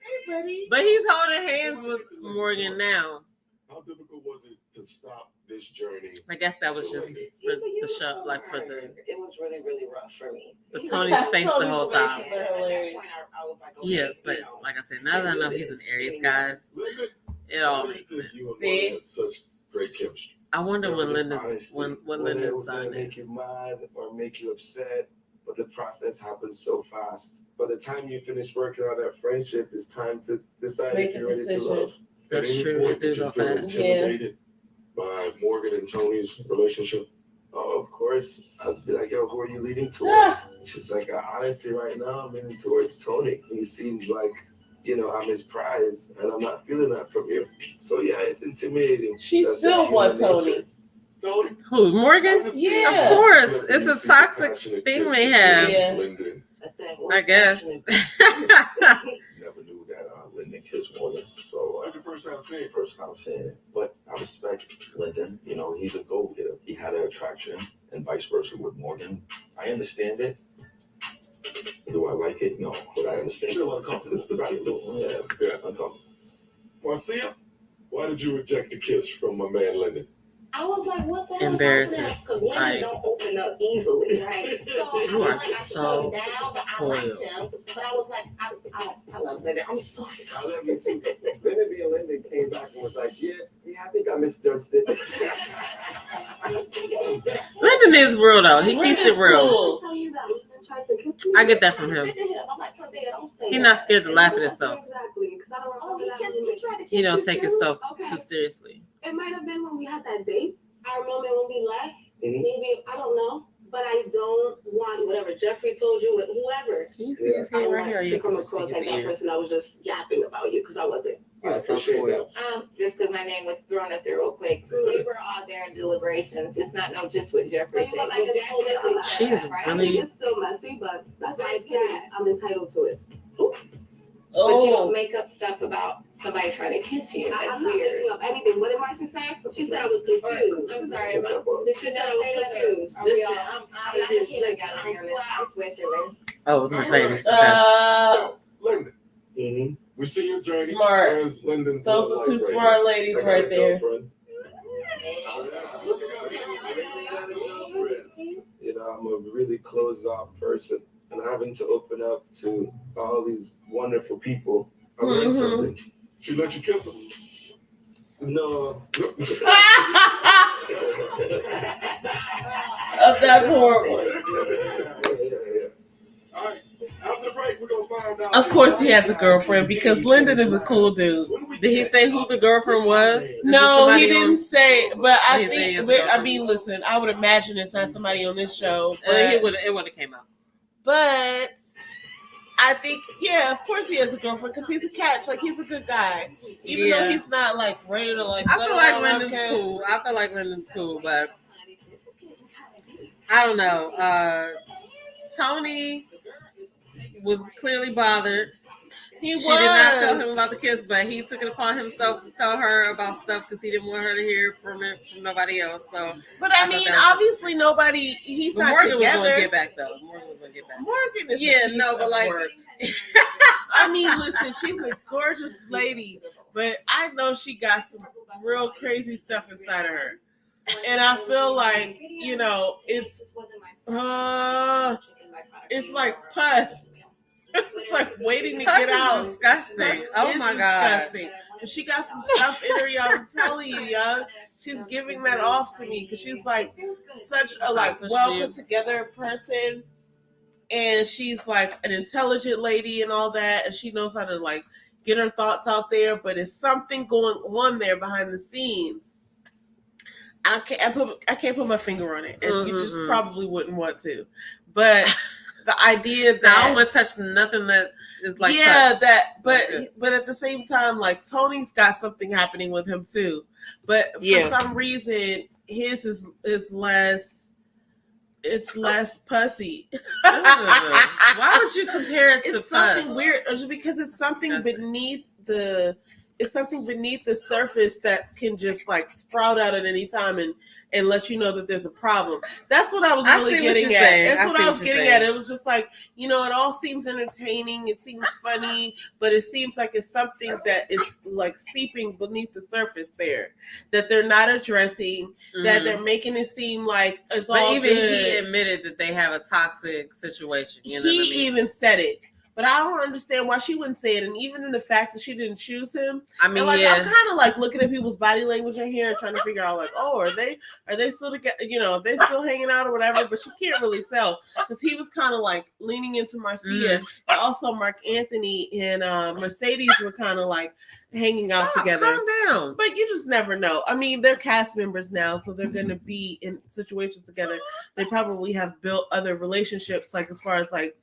Hey, buddy. But he's holding hands with Morgan now. How difficult was it to stop this journey? I guess that was just for the show, like for the. It was really, really rough for me. But Tony's face the whole time. Hilarious. Yeah, but like I said, now that I know he's an Aries, guys, it all makes sense. See? Such great chemistry. I wonder when Lyndon's Honestly, when whether Lyndon's it was gonna sign make is. you mad or make you upset, but the process happens so fast. By the time you finish working on that friendship, it's time to decide Make if a you're ready decision. to love. That's At any true. point, It do did you go feel fast. intimidated by Morgan and Tony's relationship? Oh, of course. I'd be like, yo, who are you leading towards? She's like, honestly, right now, I'm leaning towards Tony. He seems like, I'm his prize, and I'm not feeling that from you. So, yeah, it's intimidating. She That's still just wants human Tony. nature. Tony? Who, Morgan? Yeah. Of course. It's a toxic thing they have. Yeah. Lyndon I guess. never knew that Lyndon kissed Morgan. So That's the first time saying it. First time saying it, but I respect Lyndon. He's a go-getter. He had an attraction, and vice versa with Morgan. I understand it. Do I like it? No, but I understand. Feel uncomfortable. Right, yeah, uncomfortable. Marcia, why did you reject the kiss from my man Lyndon? I was like, what the hell? Embarrassing. Because women Like- don't open up easily, right? So You I are was like, I so shut it down, but I liked spoiled. him. But I was like, I love Lyndon. I'm so I sorry. love you too. Benedict and Lyndon came back and was like, yeah, I think I misjudged it. Lyndon is real though. He keeps it real. Cool. Tell you that Lyndon tried to kiss me. I get that from him. I'm like, oh, Dad, don't say He's that. not scared to laugh at himself. Exactly, because I don't Oh, remember that. he tried to kiss He don't you take too? himself Okay. too seriously. It might have been when we had that date. I remember when we left. Mhm. Maybe, I don't know. But I don't want whatever Jeffrey told you, whoever. Can you see his I hand don't right here? Or want you to can come just see across his like that ears. person that was just yapping about you because I wasn't. You are so spoiled. Just because my name was thrown up there real quick. We were all there in deliberations. It's not no just what Jeffrey But you said. look like You a total definitely mess. She is said that, right? I mean, really. it's still messy, but that's my Very opinion. sad. I'm entitled to it. But you don't Oh, make up stuff about somebody trying to kiss you. That's I'm not weird. making up anything. What did Marcy say? She said I was confused. I'm sorry. She said I was confused. Listen, I'm Switzerland. Oh, it was Mercedes. Okay. So, Lyndon, Mm-hmm. we see your journey. Smart. As Lyndon's those love are two life right smart ladies I got right a there. girlfriend. now. I'm a really closed off person, and having to open up to all these wonderful people, I learned Mhm. something. She let you kiss her. No. Oh, that's horrible. All right. After the break, we're gonna find out. Of course he has a girlfriend because Lyndon is a cool dude. Did he say who the girlfriend was? Is No, it somebody he didn't on- say, but He I didn't say he think, has a but, I girlfriend. mean, listen, I would imagine it's not somebody on this show, Well, it but, would have came out. but I think, yeah, of course he has a girlfriend because he's a catch, like he's a good guy, even though Yeah. he's not like ready to like. I settle feel like down Lyndon's cats. cool. I feel like Lyndon's cool, but I don't know. Tony was clearly bothered. He She did not tell him was. about the kiss, but he took it upon himself to tell her about stuff because he didn't want her to hear from nobody else. So, But I I mean, thought that- obviously nobody. He's but not Morgan was together. going to get back though. Morgan was going to get back. Morgan is Yeah, a piece no, but of like- work. I mean, listen, she's a gorgeous lady, but I know she got some real crazy stuff inside of her, and I feel like it's like pus. It's like waiting to Pus get is out. disgusting. Pus Oh is my god. disgusting. And she got some stuff in her, y'all. I'm telling you, y'all. She's giving that off to me because she's like such a well put together person, and she's like an intelligent lady and all that, and she knows how to like get her thoughts out there, but it's something going on there behind the scenes. I can't put my finger on it, and you just probably wouldn't want to. But the idea that I don't want to touch nothing that is like but at the same time, like Tony's got something happening with him too. But for some reason, his is less. It's less pussy. Why would you compare it to it's pus? something weird, just because it's something beneath the. It's something beneath the surface that can just like sprout out at any time and let you know that there's a problem. That's what I was really getting at. That's what I was getting at. It was just like, it all seems entertaining. It seems funny, but it seems like it's something that is like seeping beneath the surface there that they're not addressing, that they're making it seem like it's all good. But even he admitted that they have a toxic situation. You know what I mean? Even said it. But I don't understand why she wouldn't say it. And even in the fact that she didn't choose him, I'm kind of like looking at people's body language in here and trying to figure out like, oh, are they still together? Are they still hanging out or whatever? But you can't really tell because he was kind of like leaning into Marcia, and also Mark Anthony and Mercedes were kind of like hanging out together. Calm down. But you just never know. I mean, they're cast members now, so they're going to be in situations together. They probably have built other relationships, like as far as like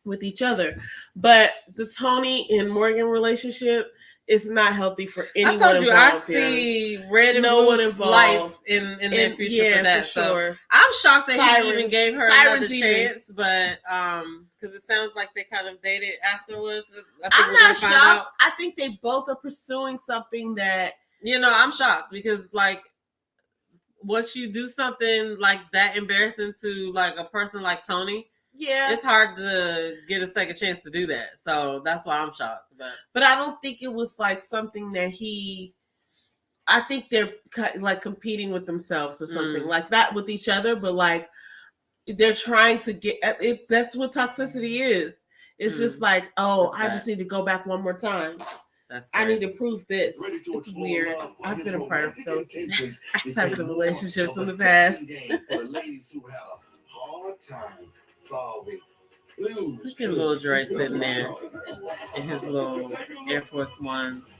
with each other, but the Tony and Morgan relationship is not healthy for anyone. I told you, I see red and blue lights in their future for that. So I'm shocked that he even gave her another chance, but because it sounds like they kind of dated afterwards. I'm not shocked. I think they both are pursuing something that I'm shocked because like once you do something like that embarrassing to like a person like Tony. Yeah, it's hard to get a second chance to do that. So that's why I'm shocked. But I don't think it was like something that I think they're like competing with themselves or something like that with each other. But like they're trying to get it. That's what toxicity is. It's just like, I just need to go back one more time. I need to prove this. It's weird. I've been a part of those types of relationships in the past. For the ladies who had a hard time solving blues. Look at little Dre sitting there in his little Air Force Ones,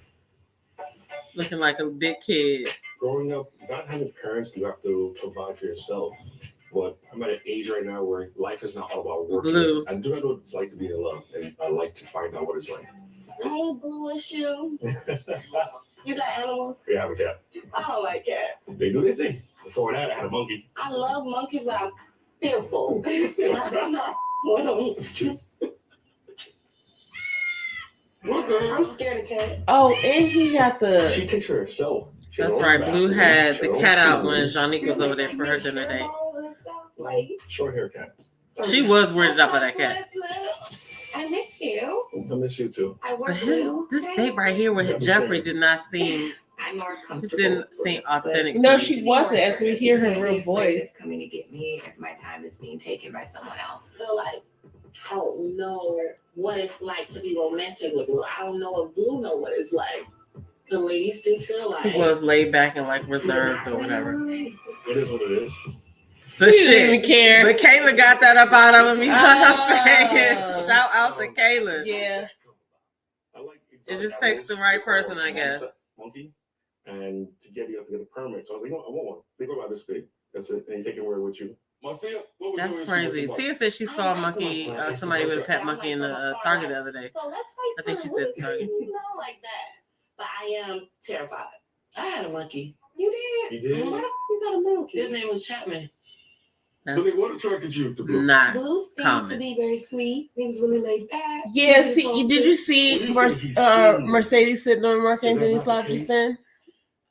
looking like a big kid. Growing up, not having parents, you have to provide for yourself. But I'm at an age right now where life is not all about work. I do know what it's like to be in love, and I like to find out what it's like. Hey, Blue, it's you. You got animals? We have a cat. I don't like cats. They do their thing. Before that, I had a monkey. I love monkeys, but I'm fearful. I'm scared of cats. Oh, and he got the. She takes care of herself. That's right. Blue had the cat out when Janique was over there for her dinner date. Short hair cat. She was weirded out by that cat. I miss you. I miss you too. But this date right here with Jeffrey did not seem. I'm more comfortable. Just didn't seem authentic. No, she wasn't. As we hear her real voice coming to get me, if my time is being taken by someone else. I feel like I don't know what it's like to be romantic with Blue. I don't know if Blue know what it's like. The ladies do feel like he was laid back and like reserved or whatever. It is what it is. But shit, didn't even care. But Kayla got that up out of him. You know what I'm saying? Shout out to Kayla. Yeah. It just takes the right person, I guess. Monkey, and to get you have to get a permit. So I was like, I want one. They go about this big. That's it. And you take it where with you. That's crazy. Tia said she saw a monkey, somebody with a pet monkey in the Target the other day. So let's face I think she said Target. You know, like that. But I am terrified. I had a monkey. You did? You did? Why you got a monkey? His name was Chapman. What attracted you to Blue? Not Blue seems common. to be very sweet. He was really laid back. Yeah, did you see Mercedes sitting on Mark Anthony's lap just then?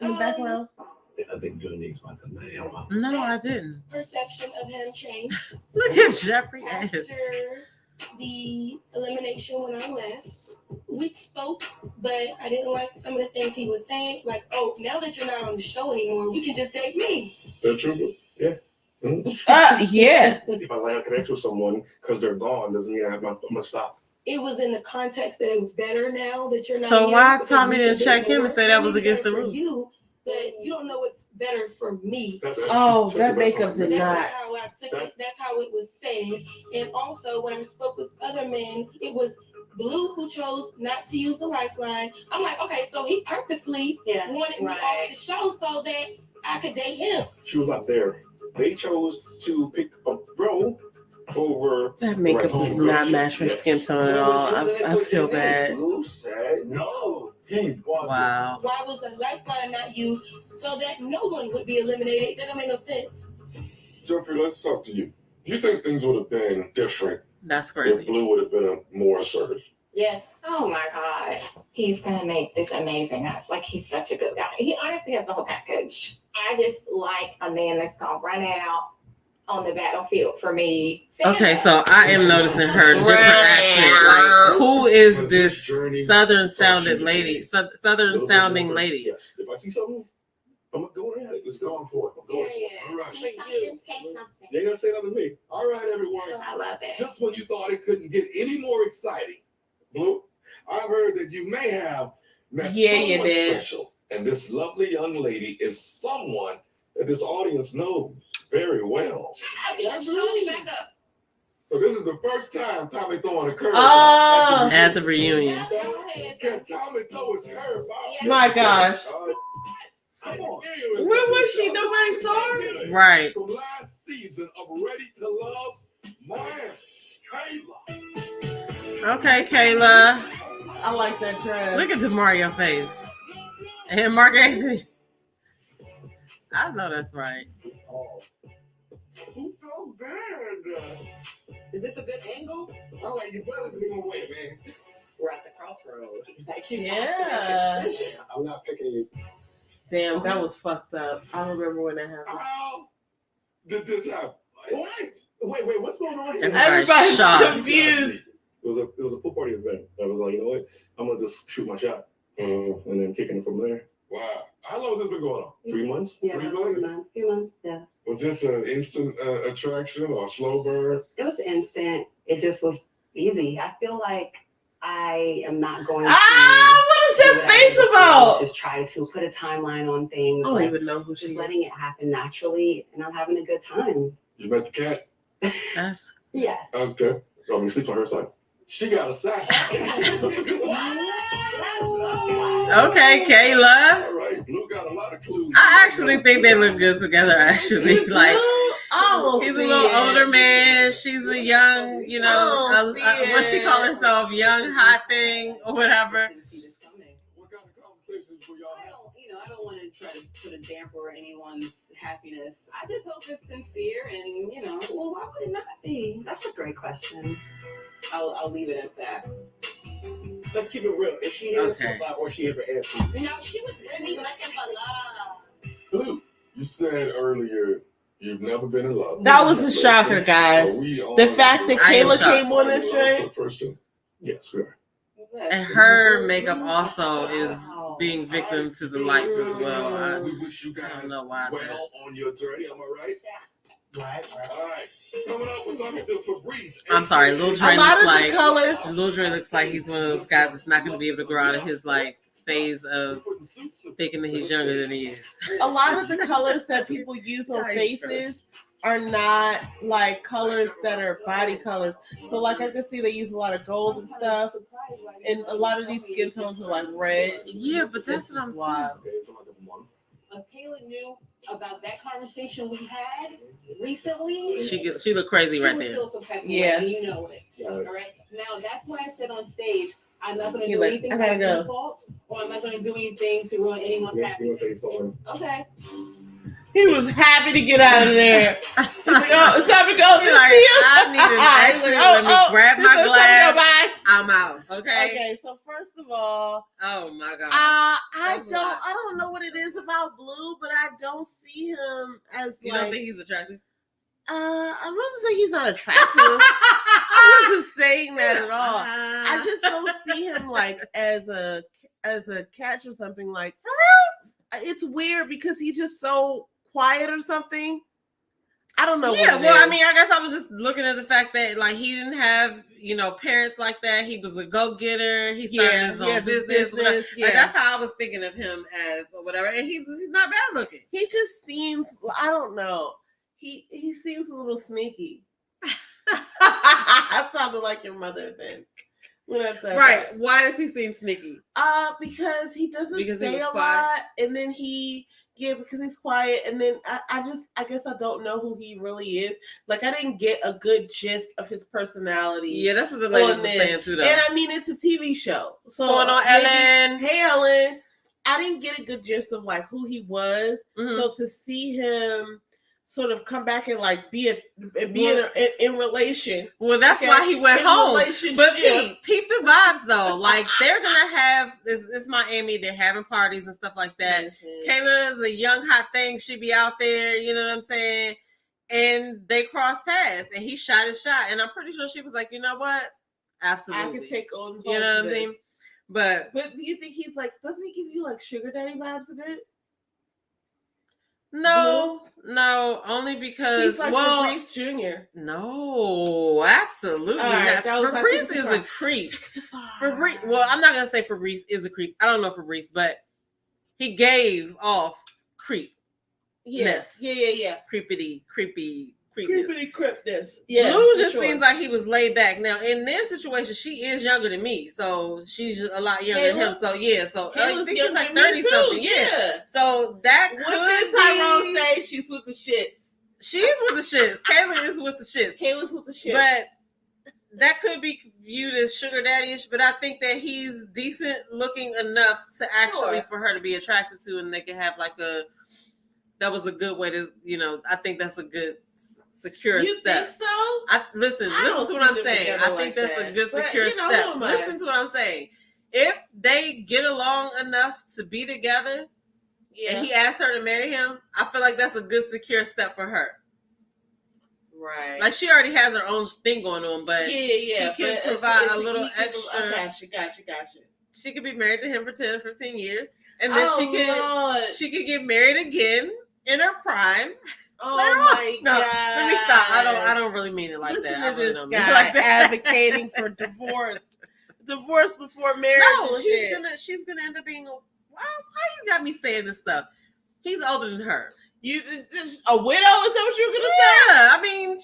In the background? I think Janique's my name. No, I didn't. Perception of him changed. Look at Jeffrey After the elimination when I left, we spoke, but I didn't like some of the things he was saying. Like, oh, now that you're not on the show anymore, we can just date me. That's true. Yeah. Mm-hmm. Yeah. If I land a connection with someone because they're gone, doesn't mean I'm gonna stop. It was in the context that it was better now that you're not. So here why because Tommy we didn't can check date him more. and say that was Maybe against the better for rules? you, but you don't know what's better for me. Oh, that makeup did That's not. not how I took it. That's how it was said. And also, when I spoke with other men, it was Blue, who chose not to use the lifeline. I'm like, okay, so he purposely wanted me off the show so that I could date him. She was not there. They chose to pick a bro over. That makeup does not match her skin tone at all. I feel bad. Blue said no. He wanted. Wow. Why was the lifeline not used so that no one would be eliminated? That don't make no sense. Jeffrey, let's talk to you. Do you think things would have been different That's if crazy. Blue would have been more assertive? Yes. Oh my God. He's gonna make this amazing. Like, he's such a good guy. He honestly has the whole package. I just like a man that's gonna run out on the battlefield for me. Stand Okay, up. so I am noticing her different accent. Like, who is this southern sounding lady? Southern sounding lady. Yes. If I see something, I'm gonna go at it. Let's go on for it. I'm going. All right. Say something. You ain't gonna say nothing to me. All right, everyone. I love it. Just when you thought it couldn't get any more exciting, Blue, I've heard that you may have met Yeah, you someone did. special. And this lovely young lady is someone that this audience knows very well. Shut me back up. So this is the first time Tommy throwing a curve. Oh. At the reunion. Can Tommy throw his curve out? My gosh. Come on. Where was she? Nobody saw her? Right. From last season of Ready to Love, Miami, Kayla. Okay, Kayla. I like that dress. Look at DeMario face. And Mark Anthony. I know that's right. Who's so bad? Is this a good angle? All right, you better zoom away, man. We're at the crossroads. Yeah. I'm not picking you. Damn, that was fucked up. I remember when that happened. How did this happen? What? Wait, what's going on here? Everybody's shocked. confused. It was a pool party event. I was like, you know what? I'm gonna just shoot my shot, and then kicking it from there. Wow. How long has this been going on? 3 months. Yeah, 3 about months? 3 months, few months, yeah. Was this an instant attraction or a slow burn? It was instant. It just was easy. I feel like I am not going to. What is that face about? Just try to put a timeline on things. I don't like, even know who she just is. letting it happen naturally, and I'm having a good time. You met the cat? That's Yes. Okay. I mean, sleep on her side. She got a sack. okay, Kayla. All right, Blue got a lot of clues. I actually think they look good together, actually. Like, Oh, he's a little older man. She's a young, you know, what she call herself, young hot thing or whatever. What kind of conversations were y'all having? I don't want to try to put a damper on anyone's happiness. I just hope it's sincere and, well, why would it not be? That's a great question. I'll leave it at that. Let's keep it real. Is she here Okay. for love or she here for answers? No, she was really looking for love. Blue, you said earlier you've never been in love. That was a shocker, guys. So we are- The fact that I am Kayla shocked. came on this train. Person. Yes, we are. And her makeup also is being victim to the lights as well. We wish you I guys don't know why. well on your journey. Am I right? Right. All right. Coming up, we're talking to Fabrice. I'm sorry, Lil A Dre lot looks of like the colors. Lil Dre looks like he's one of those guys that's not going to be able to grow out of his like phase of thinking that he's younger than he is. A lot of the colors that people use on faces are not like colors that are body colors. So like I can see they use a lot of gold and stuff. And a lot of these skin tones are like red. Yeah, but that's what I'm saying. wild. If Kayla knew about that conversation we had recently, She look crazy she right would there. feel some type of Yeah. way, and you know it. All right. Now that's why I said on stage, I'm not going to You're do like, anything I gotta by go. default, or I'm not going to do anything to ruin anyone's happiness. Okay. He was happy to get out of there. He's like, oh, it's time to go. He's Good like, to see you. I need an He's exit. like, Let me grab He's my like, glass. "Bye." I'm out. Okay. Okay, so first of all, Oh my god. I That's a lot. don't know what it is about Blue, but I don't see him as You like. don't think he's attractive? I'm not to say he's not attractive. I wasn't saying that at all. I just don't see him like as a catch or something like. It's weird because he's just so quiet or something. I don't know. Yeah, what it well, I is. mean, I guess I was just looking at the fact that like he didn't have, parents like that. He was a go-getter. He started his own business. Whatever. yeah. Like, that's how I was thinking of him as or whatever. And he's not bad looking. He just seems. I don't know. He seems a little sneaky. That sounded like your mother then. when I said Right. that. Why does he seem sneaky? Because he doesn't Because he say was a quiet? lot, and then because he's quiet, and then I guess I don't know who he really is. Like, I didn't get a good gist of his personality. Yeah, that's what the ladies on were this. saying too, though. And I mean, it's a TV show. So What's going on, maybe- Ellen? Hey, Ellen. I didn't get a good gist of like who he was. Mhm. So to see him sort of come back and like be in relation. Well, that's Okay? why he went In home. relationship. But peep the vibes though. Like they're gonna have this Miami. They're having parties and stuff like that. Kayla is a young hot thing. She be out there. You know what I'm saying? And they crossed paths, and he shot his shot. And I'm pretty sure she was like, you know what? Absolutely, I could take on. You know what I mean? But do you think he's like? Doesn't he give you like sugar daddy vibes a bit? no, only because He's like Fabrice Jr. No, absolutely All right, not. that was Fabrice like is a creep. Fabrice. Well, I'm not gonna say Fabrice is a creep. I don't know Fabrice, but he gave off creep. Yes. Yeah. Creepity, creepiness. Creepity cripness. Yeah. Blue for just sure. seems like he was laid back. Now, in their situation, she is younger than me, so she's a lot younger than him. Kayla? So yeah, so I Kayla's think she's younger like than me 30 too, something. Yeah. yeah. So that What could did Tyrone be. say? She's with the shits. She's with the shits. Kayla is with the shits. Kayla's with the shits. But that could be viewed as sugar daddy-ish, but I think that he's decent looking enough to actually Sure. for her to be attracted to, and they can have like that was a good way to, I think that's a good secure You step. think so? Listen I don't to what see I'm them saying. together I think like that's a that. good But, secure who step. am I? Listen to what I'm saying. If they get along enough to be together, Yeah. and he asked her to marry him, I feel like that's a good secure step for her. Right. Like she already has her own thing going on, but yeah. he can but provide it's- a little he can- extra. Gotcha. She could be married to him for 10 or 15 years, and then she Lord. could get married again in her prime. Oh later on. my No, God. let me stop. I don't really mean it like Listen that. I to really this don't guy mean it like that. advocating for divorce. Divorce before marriage. No, and shit. she's gonna end up being why you got me saying this stuff? He's older than her. You a widow? Is that what you were gonna Yeah, I mean,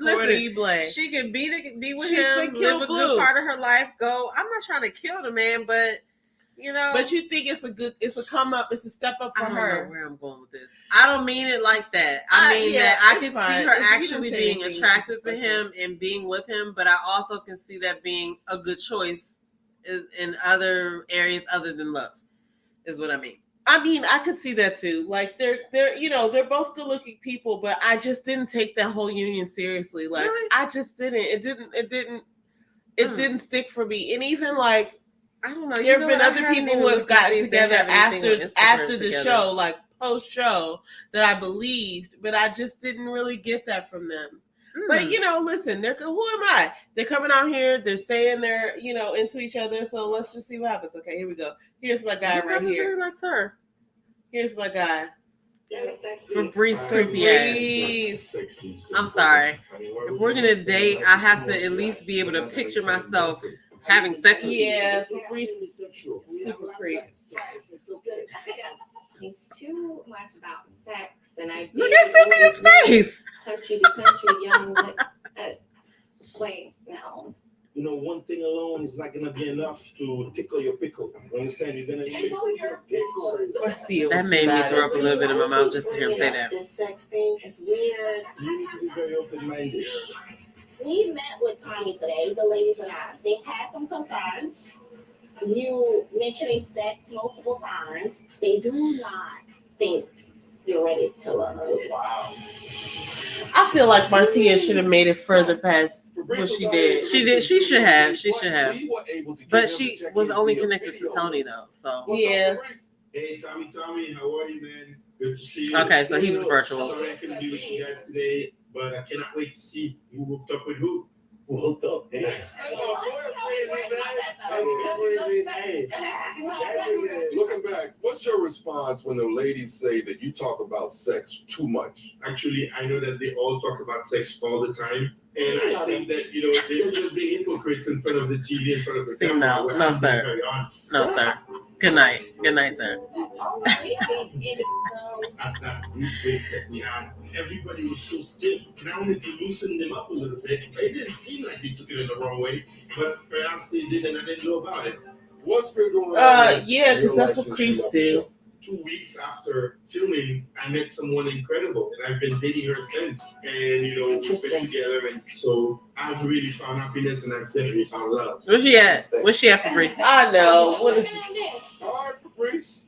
What do you blame? she can be with She's him, been killed live a blue. good part of her life. Go. I'm not trying to kill the man, but But you think it's a come up, it's a step up for I don't her. know where I'm going with this. I don't mean it like that. I mean yeah, that I it's can fine. see her If you actually don't say being anything attracted to disrespectful. him and being with him, but I also can see that being a good choice in other areas other than love, is what I mean. I mean, I could see that too. Like they're they're both good looking people, but I just didn't take that whole union seriously. Like Really? I just didn't. It didn't stick for me. And even like I don't know. there have been other people who have gotten together after the show, like post show, that I believed, but I just didn't really get that from them. But listen, who am I? They're coming out here, they're saying they're into each other, so let's just see what happens. Okay, here we go. Here's my guy right here. Really likes her. Here's my guy. Fabrice creepy ass. I'm sorry. If we're gonna date, I have to at least be able to picture myself having sex with you. Yeah, Fabrice super creep. He's too much about sex, and I Look at Cynthia's face. Country to country, young. Wait, no. One thing alone is not gonna be enough to tickle your pickle. You understand? You're gonna Tickle your pickle. That made me throw up a little bit in my mouth just to hear him say that. This sex thing is weird. You need to be very open-minded. We met with Tanya today, the ladies and I. They had some concerns. You mentioning sex multiple times. They do not think you're ready to love. Wow. I feel like Marcia should have made it further past what she did. She did. She should have. We were able to get But him she to check was in only via connected to video. Tony though. So Yeah. Hey, Tommy, how are you, man? Good to see you. Okay, so he was virtual. Sorry I couldn't be with you guys today, but I cannot wait to see who hooked up with who. Who hooked up? Hey. Looking back, what's your response when the ladies say that you talk about sex too much? Actually, I know that they all talk about sex all the time. And I think that, they're just being hypocrites in front of the TV, in front of the See, camera. no, where no, I'm being sir. very honest. No, sir. Good night. Good night, sir. All right. We think that we had everybody was so stiff. Now if you loosened them up a little bit, it didn't seem like they took it in the wrong way, but perhaps they did, and I didn't know about it. What's been going on? Yeah, because that's what creeps do. 2 weeks after filming, I met someone incredible, and I've been dating her since. And we've been together, and so I've really found happiness, and I've definitely found love. Where's she at? Where's she at, Fabrice? I know. What is All right, Fabrice.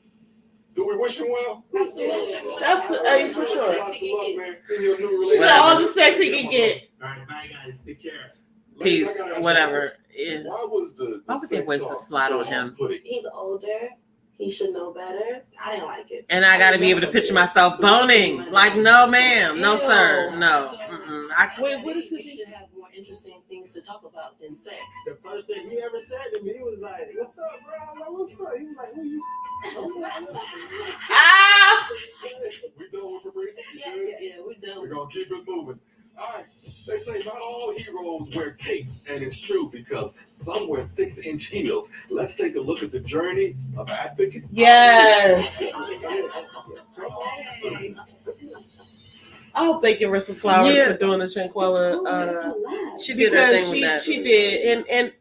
Do we wish him well? That's for sure. Lots of luck, man, in your new She relationship. got all the sex he can get. All right, bye guys, take care. Peace, I gotta ask you, whatever. Yeah. Why was the Why would they sex waste the talk slide so on him? off-putting? He's older. He should know better. I didn't like it. And I gotta be able to picture myself boning. Like, no, ma'am, no, sir, no. Wait, what is it? We should have more interesting things to talk about than sex. The first thing he ever said to me, he was like, "What's up, bro?" I'm like, "What's up?" He was like, "Who you?" Ah! We done with Fabrice? You Yeah, good? yeah, we're done. We're gonna keep it moving. All right. They say not all heroes wear capes, and it's true because some wear 6-inch heels. Let's take a look at the journey of Advocate. Yes. Come on. I hope they give her some flowers Yeah. for doing the Tranquilla. She did her Because thing with that. she did, and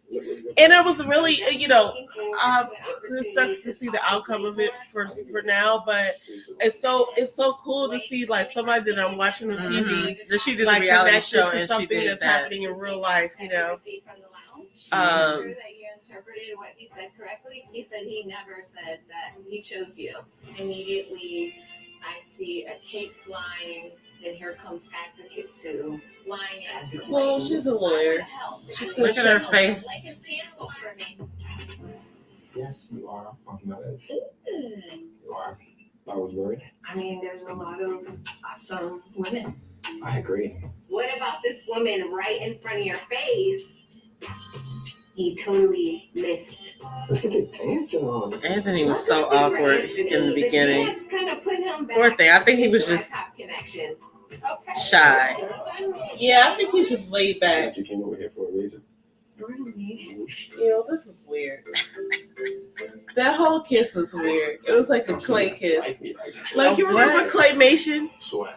it was really, it sucks to see the outcome of it for now, but it's so cool to see like somebody that I'm watching on TV, That she did like the reality connected show to and she something did that's that. happening in real life, From the lounge. Um, Sure that you interpreted what he said correctly. He said he never said that he chose you. Immediately, I see a cape flying, and here comes Advocate Sue flying in. Well, she's a lawyer. She's Look at her face. Like a pencil for me. Yes, you are on my list. You are. Why were you worried? I mean, there's a lot of awesome women. I agree. What about this woman right in front of your face? He totally missed. Look at the dancing on. Anthony was so awkward in the beginning. Dance kind of put him back Poor thing. I think he was into just our top connections. shy. Yeah, I think he's just laid back. You came over here for a reason. Really? This is weird. That whole kiss was weird. It was like a clay kiss. Like you remember Claymation?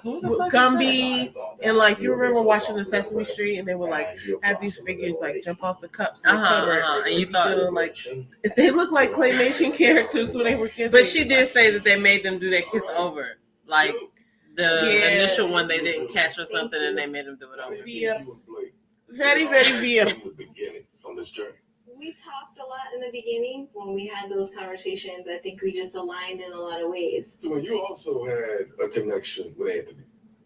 Who the With fuck is Gumby, and like you remember watching the Sesame Street, and they would like have these figures like jump off the cups in the cupboard. And you thought, like they look like Claymation characters when they were kissing. but she did say that they made them do that kiss over, like the initial one they didn't catch or something, and they made them do it over. Via, very via. From the beginning on this journey. We talked a lot in the beginning when we had those conversations. I think we just aligned in a lot of ways. So you also had a connection with Anthony.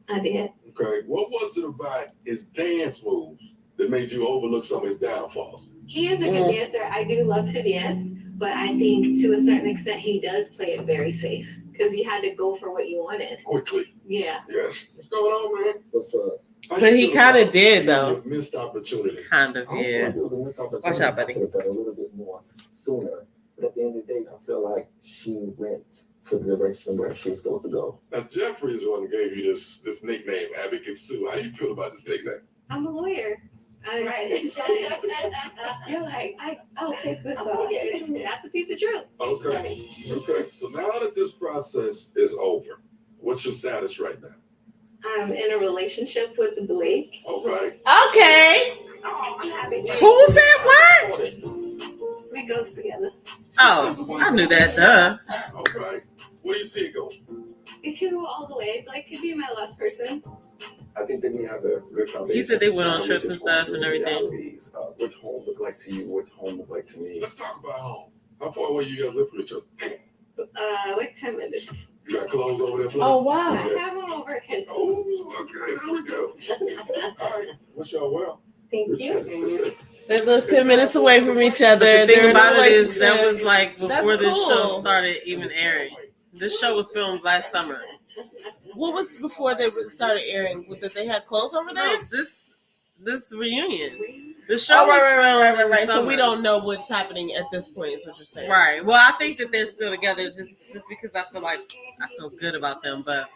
I did. Okay. What was it about his dance moves that made you overlook some of his downfalls? He is a good dancer. I do love to dance, but I think to a certain extent he does play it very safe because you had to go for what you wanted. Quickly. Yeah. Yes. What's going on, man? What's up? But he kind of did though. Missed opportunity. Kind of, yeah. Watch out, buddy. I could have done a little bit more sooner. But at the end of the day, I feel like she went to the direction where she was supposed to go. Now Jeffrey is the one who gave you this nickname, Advocate Sue. How do you feel about this nickname? I'm a lawyer. You're like, I'll take this off. That's a piece of truth. Okay. Okay. So now that this process is over, what's your status right now? I'm in a relationship with Blake. All right. Okay. Oh, I'm happy. Who said what? We go together. Oh, I knew that. Duh. All right. Where do you see it going? It could go all the way. Blake could be my last person. I think that we have a good foundation. He said they went on trips and stuff and everything. What home look like to you? What home look like to me? Let's talk about home. How far away you guys live from each other? Like 10 minutes. You got clothes over there, Flo? Oh I wow. have them over his. Oh, okay. There we go. All right. Wish y'all well. Thank you. They live 10 minutes away from each other. But the They're thing in a about it is that relationship. was like before That's this show cool. started even airing. This show was filmed last summer. What was before they started airing? Was that they had clothes over there? No, this reunion. The show Oh, was right. filmed in So we summer. don't know what's happening at this point, is what you're saying. Right. Well, I think that they're still together just because I feel good about them. But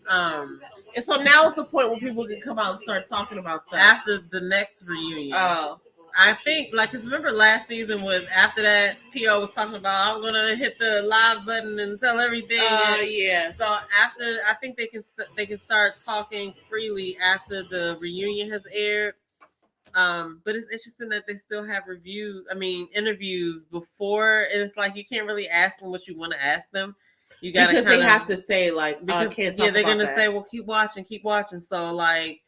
And so now it's the point where people can come out and start talking about stuff. after the next reunion, Oh. I think, like, cause remember last season was after that, P.O. was talking about, I'm gonna hit the live button and tell everything. Yeah. So after, I think they can start talking freely after the reunion has aired. But it's interesting that they still have interviews before, and it's like you can't really ask them what you want to ask them. You gotta because they have to say like, because can't talk they're about gonna that. say, well, keep watching. So like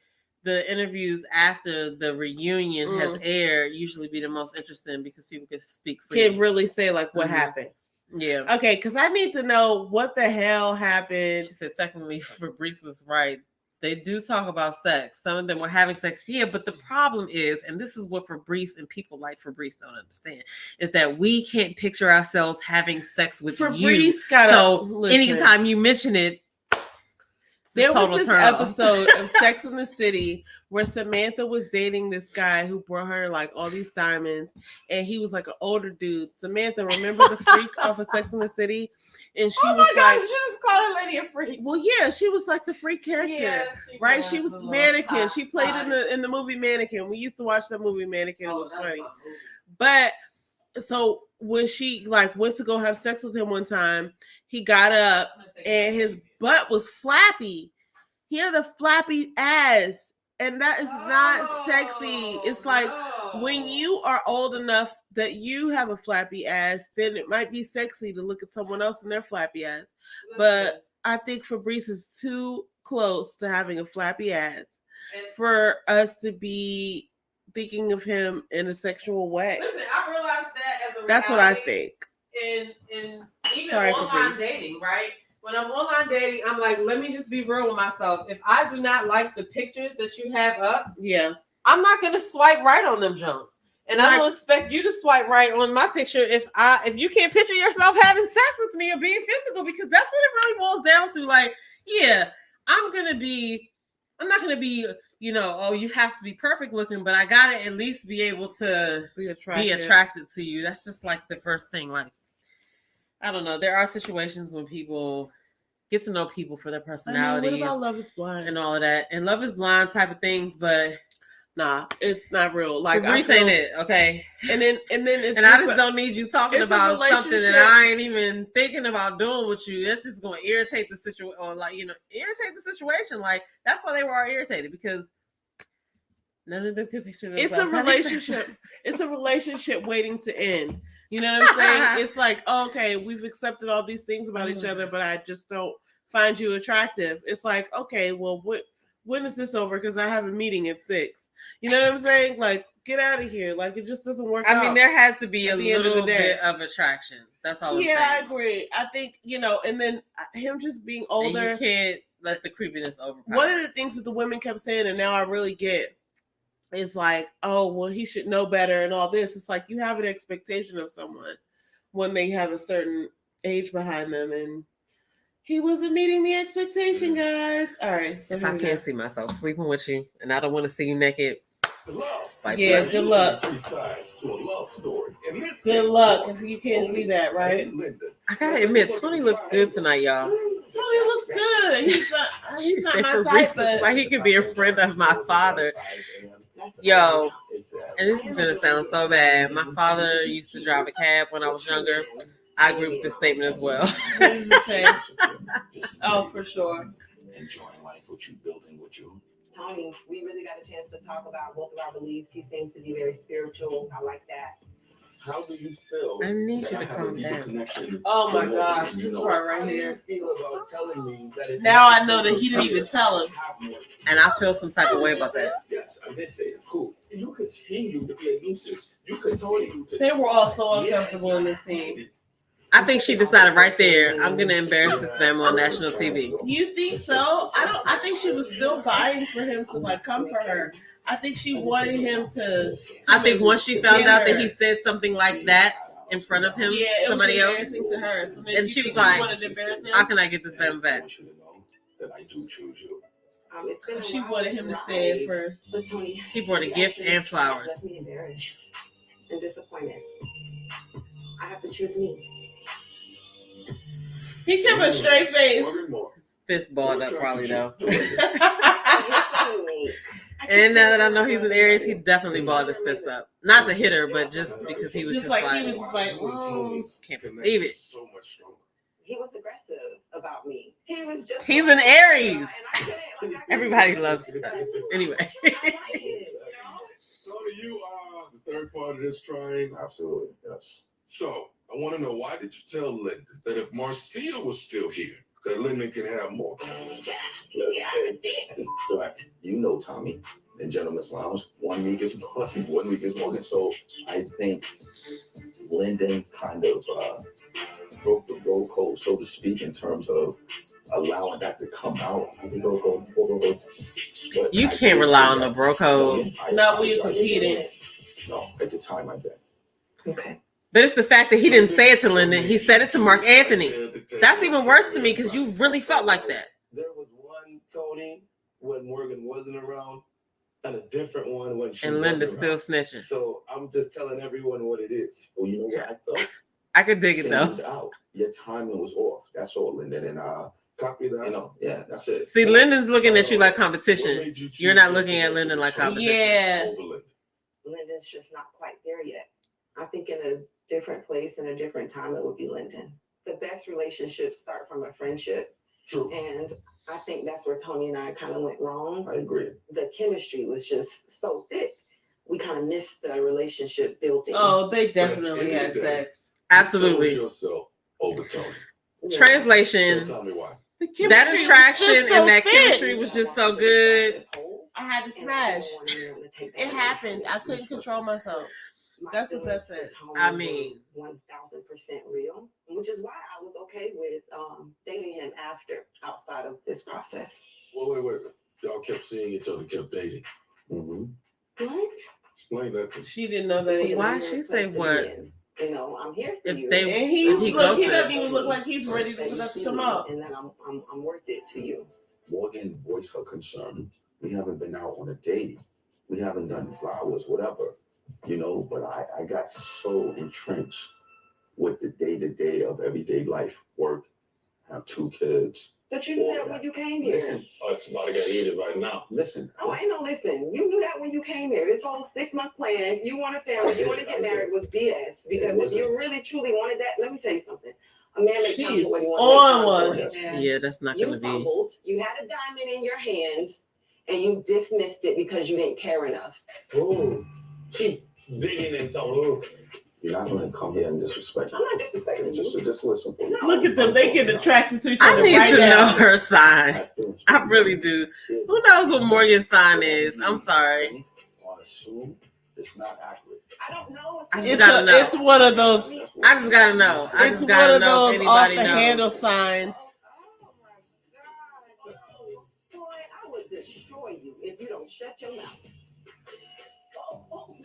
the interviews after the reunion has aired usually be the most interesting because people can speak freely. Can really say like what happened. Yeah. Okay, because I need to know what the hell happened. She said technically Fabrice was right. They do talk about sex. Some of them were having sex. Yeah, but the problem is, and this is what Fabrice and people like Fabrice don't understand, is that we can't picture ourselves having sex with you. Anytime you mention it, there was this episode of Sex in the City where Samantha was dating this guy who brought her like all these diamonds, and he was like an older dude. Samantha, remember the freak off of Sex in the City? And she was like, you just called a lady a freak. Well, yeah, she was like the freak character, right? She was Mannequin. She played in the movie Mannequin. We used to watch that movie Mannequin. It was funny. But so when she like went to go have sex with him one time, he got up and his butt was flappy. He had a flappy ass, and that is not sexy. It's like when you are old enough that you have a flappy ass, then it might be sexy to look at someone else in their flappy ass. But I think Fabrice is too close to having a flappy ass for us to be thinking of him in a sexual way. Listen, I realized that as a That's what I think. And even online dating, right? When I'm online dating, I'm like, let me just be real with myself. If I do not like the pictures that you have up, I'm not gonna swipe right on them Jones. And I don't expect you to swipe right on my picture if you can't picture yourself having sex with me or being physical, because that's what it really boils down to. Like, yeah, I'm not gonna be, you have to be perfect looking, but I gotta at least be able to be attracted to you. That's just like the first thing. Like, I don't know. There are situations when people get to know people for their personalities. What about Love is Blind and all of that, and Love is Blind type of things, but nah, it's not real. Like, Fabrice ain't it, okay? And then it's and I just don't need you talking about something that I ain't even thinking about doing with you. That's just going to irritate the situation, or irritate the situation. Like, that's why they were all irritated, because none of them could picture themselves. It's a relationship. It's a relationship waiting to end. You know what I'm saying? It's like, okay, we've accepted all these things about each other, but I just don't find you attractive. It's like, okay, well, when is this over? Because I have a meeting at 6. You know what I'm saying? Like, get out of here. Like, it just doesn't work out. I mean, there has to be a little bit of attraction. That's all I'm saying. Yeah, I agree. I think, and then him just being older. And you can't let the creepiness overpower. One of the things that the women kept saying, and now I really get, is like, oh, well, he should know better and all this. It's like you have an expectation of someone when they have a certain age behind them, and he wasn't meeting the expectation, guys. All right. So if I can't see myself sleeping with you and I don't want to see you naked, yeah, good luck. Good luck if you can't see that, right? I gotta admit, Tony looked good tonight, y'all. Tony looks good. He's not my type, but like he could be a friend of my father. Yo, and this is gonna sound so bad. My father used to drive a cab when I was younger. I agree with this statement as well. What does it say? Oh, for sure. Enjoying life with you, building with you. Tony, we really got a chance to talk about both of our beliefs. He seems to be very spiritual. I like that. How do you feel? I need you to calm down. Oh my gosh, this part right here. About telling me that now I know that he didn't even tell him. And I feel some type of way about that. Yes, I did say it. Cool. You continue to be a nuisance. You continue to. They were all so uncomfortable in this scene. I think she decided right there, I'm gonna embarrass this family on national TV. You think so? I think she was still vying for him to like come for her. I think she wanted him to. I think once she found out that he said something like that in front of him, somebody else, embarrassing to her. So and she was like, "How can I get this man back?" She wanted him to say it first. So Tony, he brought a gift and flowers. Left me embarrassed and disappointed. I have to choose me. He kept a straight face. Fist balled up, probably though. And And now that I know he's an Aries, he definitely balled his fist up. Not the hitter, but just because he was just like, he was just like, can't believe it. So much stronger. He was aggressive about me. He was just. He's an Aries. And I couldn't, like, I Everybody couldn't- loves us. Anyway. I like it, Tony, you are the third part of this triangle. Absolutely, yes. So I want to know, why did you tell Linda that if Marcia was still here, that Linda can have more? You know Tommy in Gentleman's Lounge. 1 week is Morgan, 1 week is Morgan. So I think Lyndon kind of broke the roll code, so to speak, in terms of allowing that to come out. But You I can't did rely say on the that. bro code. Not when you're apologize. competing. No, at the time I did. Okay. But it's the fact that he didn't say it to Lyndon. He said it to Mark Anthony. That's even worse to me because you really felt like that. There was one Tony when Morgan wasn't around, and a different one when she And was Linda's around. still snitching. So I'm just telling everyone what it is. Well, you know what I felt? I could dig it though. Singled out. Your timing was off. That's all, Lyndon. And Copy that. you know, yeah, that's it. See, Lyndon's looking at you like What competition. made you choose You're not to looking at connect Lyndon to like the tribe competition. Yeah. over Linda? Lyndon's just not quite there yet. I think in a different place and a different time, it would be Lyndon. The best relationships start from a friendship. True. And I think that's where Tony and I kind of went wrong. I agree. The chemistry was just so thick. We kind of missed the relationship building. Oh, they definitely had sex. Absolutely. You chose yourself over Tony. Yeah. Translation. So tell me why. The That chemistry was attraction just so and that thick. chemistry was just so good. I had to smash. It happened. I couldn't control myself. That's what that said. I mean, 1000% real, which is why I was okay with dating him after, outside of this process. Well, wait. Y'all kept seeing each other, kept dating. Mm-hmm. What? Explain that to me. She didn't know that either. Why she say what? You know, I'm here for If you. they- And he's he look, he ghosted. doesn't even look like he's ready for that to come out. And then I'm worth it to you. Morgan voiced her concern. We haven't been out on a date. We haven't done flowers, whatever, you know, but I got so entrenched with the day-to-day of everyday life, work, have 2 kids. But you knew that when you came here. Listen, It's about to get heated right now. listen. Oh, ain't no listen. You knew that when you came here. This whole 6-month plan, you want a family, you want to get married was BS. Because if you really truly wanted that, let me tell you something. A man makes time She's for what he on wants. one. Yes. Yeah, that's not You gonna be. fumbled. You had a diamond in your hand, and you dismissed it because you didn't care enough. Oh, keep digging and talking. You're not going to come here and disrespect I'm me. not disrespecting Just you. listen for me. Look at them. They get attracted to each I other need right to know now. her sign. I really do. Who knows what Morgan's sign is? I'm sorry. Or assume it's not accurate. I don't know. I just It's, gotta know. it's one of those. I just gotta know. I It's just one gotta of know if those off anybody the knows. handle signs. Oh my God. Boy, I would destroy you if you don't shut your mouth.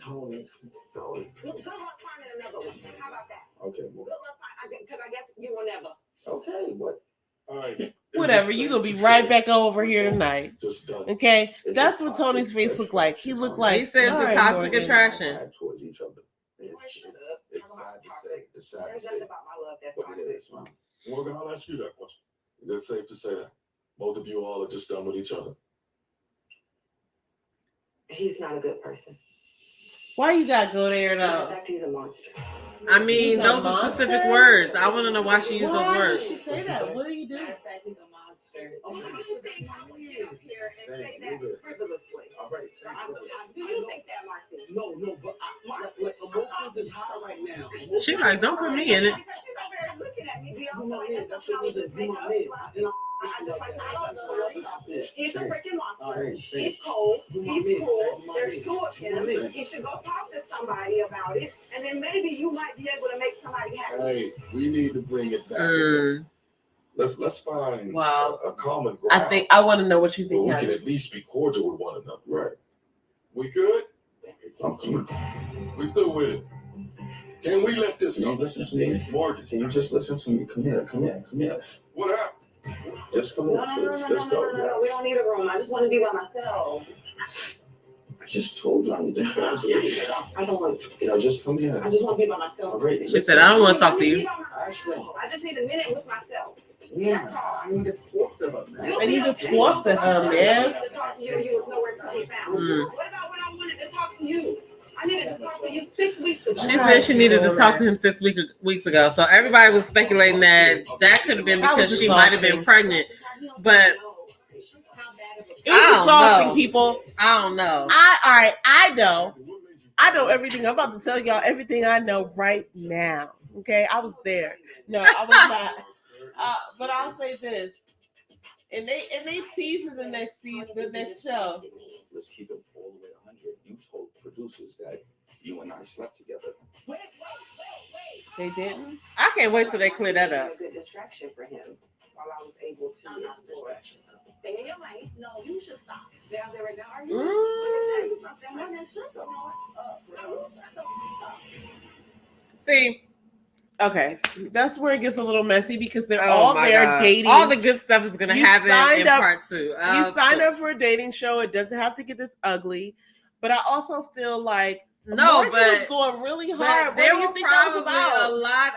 Tony. Good luck finding another one. How about that? Okay, Good luck finding, because I guess you will never. okay, what? All right. Whatever. You gonna be right back over here tonight. Just done. Okay. It's That's a what Tony's face looked like. He looked like. He says all the right, toxic Morgan. attraction. Bad towards each other. It's sad to say. It's sad to There's say. nothing about my love that's What it toxic. is, man. Morgan, I'll ask you that question. Is it safe to say that both of you all are just done with each other? He's not a good person. Why you gotta go there Matter of though? fact, he's a monster. I mean, He's a those are specific monster? words. I want to know why she used those Why words. did she say that? What do you do? Matter of fact, he's a monster. Oh, you think I would get up here and say that frivolously? All right, Do you think that, Marcy? No, but like, emotions is high right now. She like, don't put me in it. Because she's over there looking at me. You my man. That's what we said. You my man. And I'm like that. He's a freaking monster. Say, He's cold. You my He's man. cool. Say, my There's man. 2 of You my him. man. He should go talk to somebody about it, and then maybe you might be able to make somebody happy. Hey, we need to bring it back. Mm. Let's find Wow. a common ground. I think I want to know what you where think. we Honey. can at least be cordial with one another. Right. We good? I'm coming. We through with it. Can we let this Can you go? listen to me? Morgan, Can you just listen to me? Come here. what happened? Just come No, here, no, no, please. no, Just no, go. no, no, no. We don't need a room. I just want to be by myself. I just told you I need to answer you. I don't want. You know, just come here. I just want to be by myself. All right. She said, I don't want to talk to you. I just need a minute with myself. Yeah, I need to talk to her, man. I need to talk to her, man. To talk to you, you was nowhere to be found. What about when I wanted to talk to you? I needed to talk to you 6 weeks ago. She said she needed to talk to him 6 weeks ago. So everybody was speculating that could have been because she might have been pregnant. But It was exhausting, people. I don't know. I know everything. I'm about to tell y'all everything I know right now. Okay, I was there. No, I was not. But I'll say this, and they tease in the next show. Let's keep it all the way 100. You told producers that you and I slept together. They didn't. I can't wait till they clear that up. A good distraction for him while I was able to. Stay in your lane. No, you should stop. Down there right now. Are Mm. you? Let me tell you something. When that shut the up, bro. Shut the up. See, okay, that's where it gets a little messy because they're Oh all my there God. dating. All the good stuff is going to You happen signed in up- part 2. You signed up for a dating show. It doesn't have to get this ugly. But I also feel like No, Morgan was but going really but hard. What there do you were think that was probably about? a lot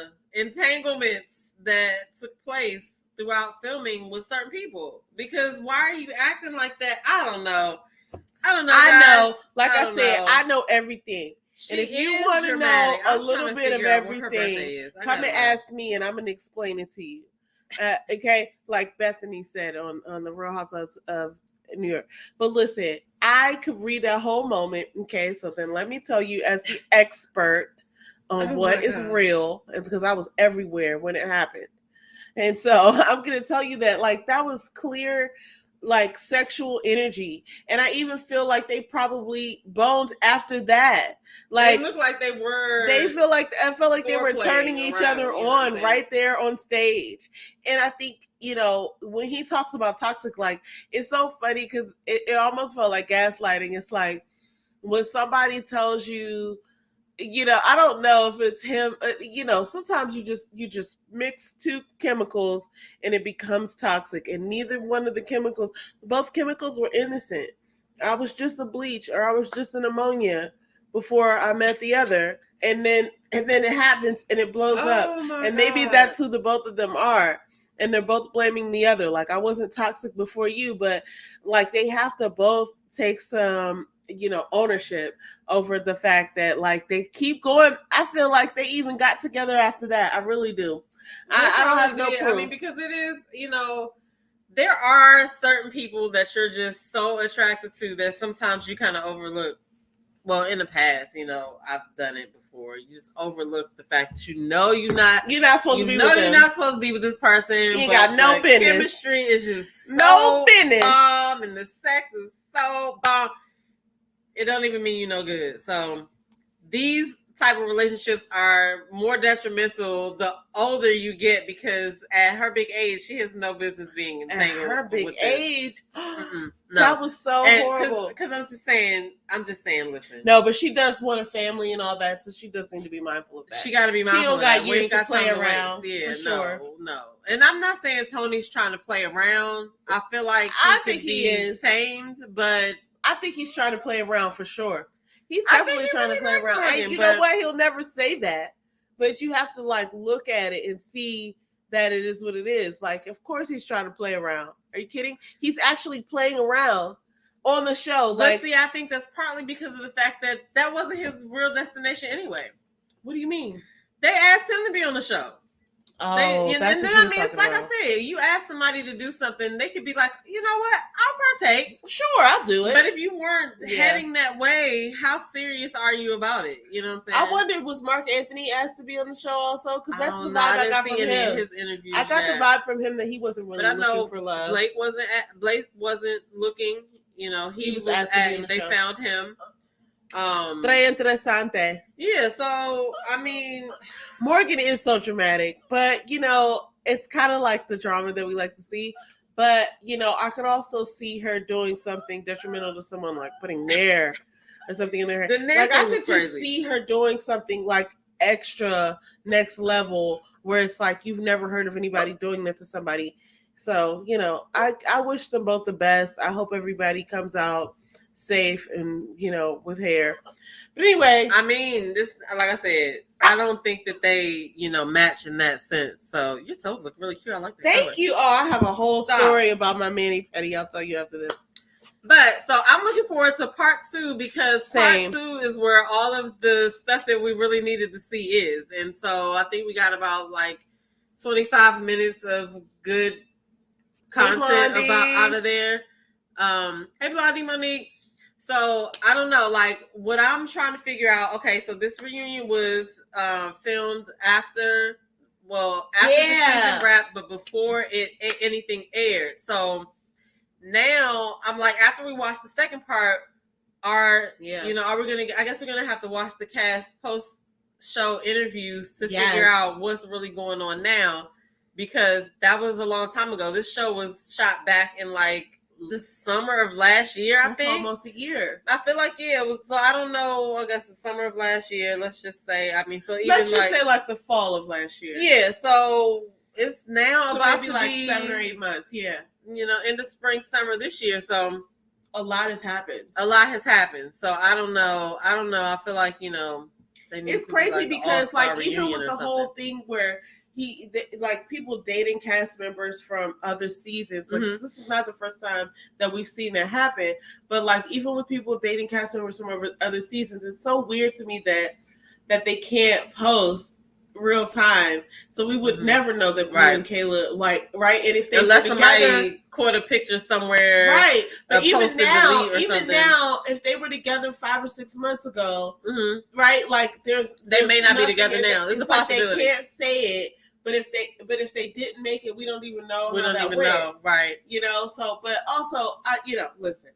of entanglements that took place throughout filming with certain people. Because why are you acting like that? I don't know. I guys. know. Like I don't said, know. I know everything. She And if you is want to know dramatic. a I'm little trying to bit of figure out what her everything, birthday is. I come gotta and know. ask me, and I'm gonna explain it to you. Okay, like Bethany said on the Real Housewives of New York. But listen, I could read that whole moment. Okay, so then let me tell you, as the expert on Oh what my is God. real, and because I was everywhere when it happened, and so I'm gonna tell you that like that was clear. Like sexual energy, and I even feel like they probably boned after that. Like they look like they were. they feel like I felt like they were foreplaying turning each around, other you know what I'm on saying? right there on stage. And I think, when he talked about toxic, like it's so funny because it almost felt like gaslighting. It's like when somebody tells you, I don't know if it's him, sometimes you just mix two chemicals and it becomes toxic, and neither one of the chemicals, both chemicals were innocent. I was just a bleach or I was just an ammonia before I met the other, and then it happens and it blows up, Oh my and maybe God. that's who the both of them are, and they're both blaming the other. Like I wasn't toxic before you, but like they have to both take some ownership over the fact that like they keep going. I feel like they even got together after that. I really do. I don't have no Probably did. proof. I mean, because it is, there are certain people that you're just so attracted to that sometimes you kind of overlook. Well, in the past, I've done it before. You just overlook the fact that you're not supposed to be with you're them. not supposed to be with this person. You ain't but got no the business. Chemistry is just so No business. bomb, and the sex is so bomb. It don't even mean you no good. So these type of relationships are more detrimental the older you get, because at her big age, she has no business being At entangled. her big with this. age, No. that was so horrible. Because I'm just saying, listen. No, but she does want a family and all that, so she does need to be mindful of that. She got to be mindful She don't of got that. We years ain't to got play time to around, waste. Yeah, for sure. No. And I'm not saying Tony's trying to play around. I feel like I could think he be is. tamed, but I think he's trying to play around for sure. He's I think definitely he trying really to play like around. Morgan, And you but- know what? He'll never say that. But you have to look at it and see that it is what it is. Like, of course he's trying to play around. Are you kidding? He's actually playing around on the show. But see, I think that's partly because of the fact that wasn't his real destination anyway. What do you mean? They asked him to be on the show. Oh, And that's then what it's you're like talking I about. said, you ask somebody to do something, they could be like, you know what, I'll partake. Sure, I'll do it. But if you weren't Yeah. heading that way, how serious are you about it? You know what I'm saying? I wonder, was Mark Anthony asked to be on the show also? Because that's the don't vibe know. I I didn't got see from any of him. his interviews I got yet. the vibe from him that he wasn't really But I know looking for love. Blake wasn't looking. He was was asked to be on the they show. found him. Très interesante. Yeah, so I mean, Morgan is so dramatic, but it's kind of like the drama that we like to see. But I could also see her doing something detrimental to someone, like putting Nair or something in their hair. The Nair Like I thing could was just crazy. see her doing something like extra next level, where it's like you've never heard of anybody doing that to somebody. So I wish them both the best. I hope everybody comes out safe and with hair. But anyway, I mean, this, like I said, I don't think that they, match in that sense. So your toes look really cute. I like that. Thank color. you. Oh, I have a whole Stop. story about my mani pedi. I'll tell you after this. But so I'm looking forward to part 2 because Same. part 2 is where all of the stuff that we really needed to see is. And so I think we got about like 25 minutes of good content Blondie. about out of there. Hey Blondie, Monique. So I don't know, like what I'm trying to figure out. Okay, so this reunion was filmed after the season wrap, but before anything aired. So now I'm like, after we watch the second part, are we gonna? I guess we're gonna have to watch the cast post show interviews to figure out what's really going on now, because that was a long time ago. This show was shot back in like the summer of last year. I think almost a year. I feel like it was. So I don't know. I guess the summer of last year. Let's just say. I mean, so even let's just say like the fall of last year. Yeah. So it's now so about maybe to like be 7 or 8 months. Yeah. In the spring, summer this year. So a lot has happened. A lot has happened. So I don't know. I feel like they need it's to crazy like because like even reunion with the whole thing where like people dating cast members from other seasons. Like this is not the first time that we've seen that happen. But like even with people dating cast members from other seasons, it's so weird to me that they can't post real time, so we would never know that Blue and Kayla right. And if they unless were together, somebody caught a picture somewhere, right? But even now, something. If they were together 5 or 6 months ago, right? Like they may not be together now. There's a possibility. Like they can't say it, but if they didn't make it, we don't even know. We don't even know, right? So but also, listen.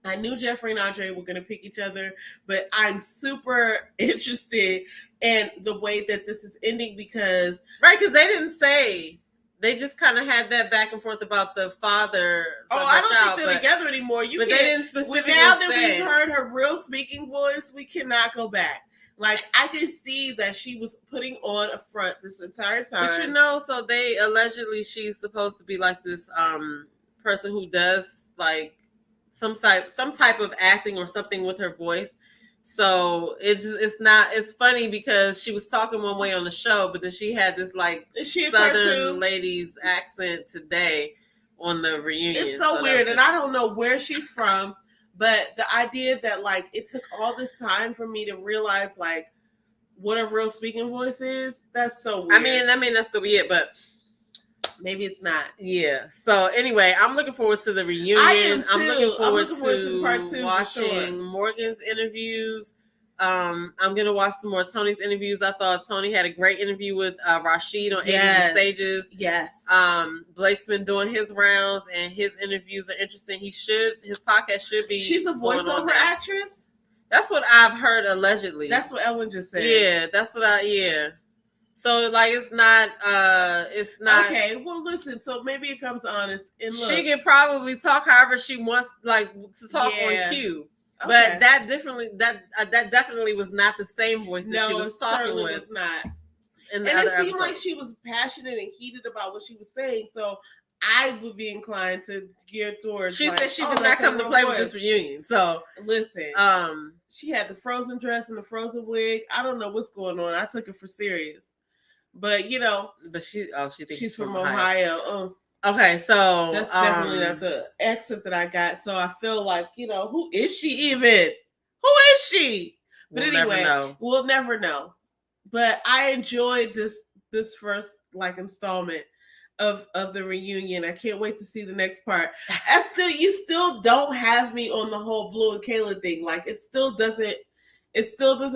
I knew Jeffrey and Andre were going to pick each other, but I'm super interested in the way that this is ending because they didn't say. They just kind of had that back and forth about the father. I don't think they're together anymore. They didn't specifically now that say. We've heard her real speaking voice, we cannot go back. Like I can see that she was putting on a front this entire time. But so they allegedly she's supposed to be like this person who does like some type of acting or something with her voice. So it's funny because she was talking one way on the show, but then she had this like Southern lady's accent today on the reunion. It's so weird, and I don't know where she's from, but the idea that like it took all this time for me to realize like what a real speaking voice is, that's so weird. I mean that's still be it, but maybe it's not. Yeah. So anyway, I'm looking forward to the reunion. I am too. I'm looking forward to part 2 watching Morgan's interviews. I'm gonna watch some more Tony's interviews. I thought Tony had a great interview with Rashid on Ages and Stages. Yes. Blake's been doing his rounds and his interviews are interesting. His podcast should be. She's a voiceover actress. That's what I've heard allegedly. That's what Ellen just said. Yeah, that's what So like it's not okay. Well, listen. So maybe it comes honest. And look, she can probably talk however she wants, like to talk on cue. Okay. But that definitely was not the same voice that she was talking with. Was not. And it seemed like she was passionate and heated about what she was saying. So I would be inclined to gear towards. She said she did not come to play with this reunion. So listen, she had the frozen dress and the frozen wig. I don't know what's going on. I took it for serious. But but she thinks she's from Ohio. Oh, okay, so that's definitely not the accent that I got. So I feel like who is she even? Who is she? But anyway, we'll never know. But I enjoyed this first installment of the reunion. I can't wait to see the next part. You still don't have me on the whole Blue and Kayla thing. Like it still doesn't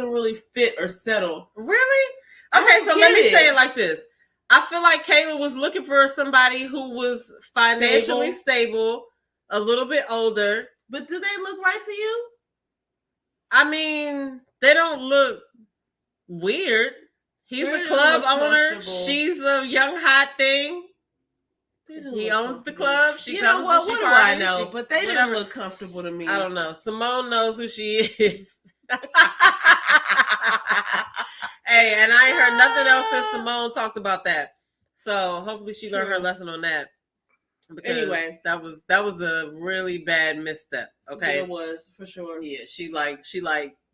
really fit or settle. Really? Okay, so let me say it like this. I feel like Kayla was looking for somebody who was financially stable, a little bit older. But do they look right to you? I mean, they don't look weird. He's a club owner. She's a young hot thing. He owns the club. She comes what? What do I know? But they didn't look comfortable to me. I don't know. Simone knows who she is. Hey, and I ain't heard nothing else since Simone talked about that. So hopefully she learned her lesson on that. Because anyway, that was a really bad misstep. Okay, it was for sure. Yeah, she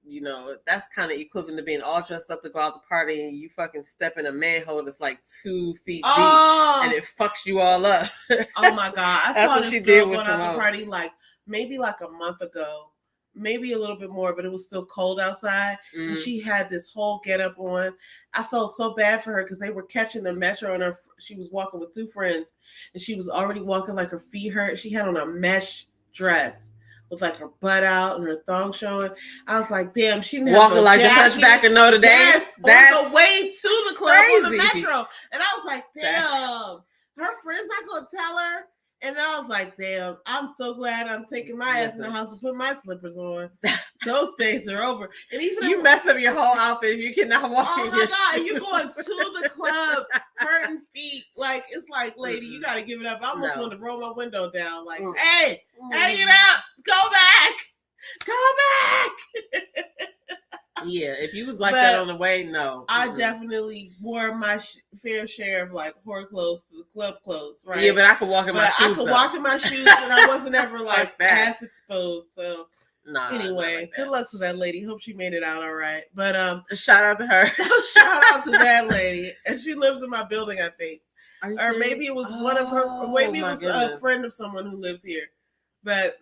you know, that's kind of equivalent to being all dressed up to go out to party and you fucking step in a manhole that's like 2 feet deep and it fucks you all up. Oh my God. I That's saw what this she girl did with going out to Simone. party maybe a month ago, maybe a little bit more, but it was still cold outside. And she had this whole getup on. I felt so bad for her because they were catching the metro and she was walking with 2 friends and she was already walking like her feet hurt. She had on a mesh dress with like her butt out and her thong showing. I was like, damn, she didn't have Walking no like the jacket. Hunchback of Notre Dame. Yes, That's on the way to the club on the crazy. metro. And I was like, damn, her friend's not gonna tell her. And then I was like, damn, I'm so glad I'm taking my ass in the house and put my slippers on. Those days are over. And even you mess up your whole outfit if you cannot walk in oh my your God, shoes. you going to the club hurting feet. Like, it's like, lady, you got to give it up. I almost wanted to roll my window down. Like, hey, hang it up. Go back. Go back. Yeah, if you was like that on the way, no. I definitely wore my fair share of like whore clothes to the club clothes, right? Yeah, but I could walk in my shoes. I could walk in my shoes and I wasn't ever like ass exposed. So nah, anyway, good luck to that lady. Hope she made it out all right. But shout out to her. Shout out to that lady. And she lives in my building, I think. Or maybe it was one of her, maybe it was a friend of someone who lived here. But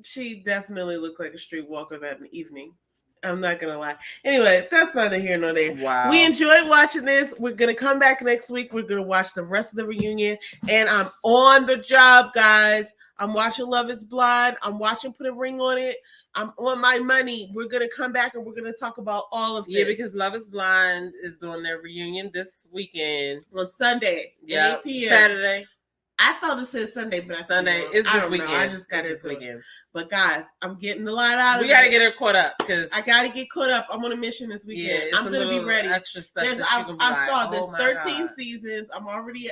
she definitely looked like a streetwalker that evening. I'm not gonna lie. Anyway, that's neither here nor there. Wow. We enjoyed watching this. We're gonna come back next week. We're gonna watch the rest of the reunion. And I'm on the job, guys. I'm watching Love is Blind. I'm watching Put a Ring on It. I'm on my money. We're gonna come back and we're gonna talk about all of this. Yeah, because Love is Blind is doing their reunion this weekend. On Sunday. Yeah. 8 p.m. Saturday. I thought it said Sunday, but Sunday is this weekend. I just got this into weekend. it. But guys, I'm getting a lot out of it. We gotta get her caught up because I gotta get caught up. I'm on a mission this weekend. Yeah, it's I'm gonna be ready. Extra stuff. I saw this 13 God. seasons. I'm already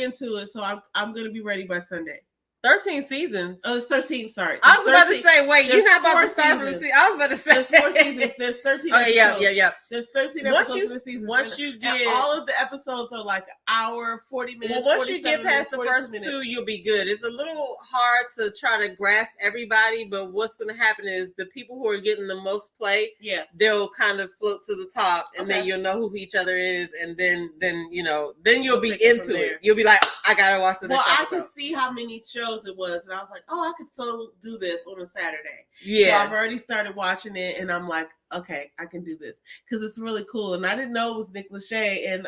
into it, so I'm gonna be ready by Sunday. 13 seasons. Oh, it's 13. Sorry, I was about to say, wait, you're not about to start from seasons. I was about to say There's 4 seasons. There's 13. Okay, episodes. yeah. There's 13 Once episodes you- in the season. once you And get- all of the episodes are like an hour, 40 minutes. Well, once you get 47 past the minutes, first 42 two, minutes. you'll be good. It's a little hard to try to grasp everybody, but what's going to happen is the people who are getting the most play, they'll kind of float to the top, and then you'll know who each other is, and then you'll be Take it from into there. it. You'll be like, I gotta watch the Well, next I episode. could see how many shows it was, and I was like, oh, I could still do this on a Saturday. Yeah. So I've already started watching it, and I'm like, okay, I can do this because it's really cool. And I didn't know it was Nick Lachey, and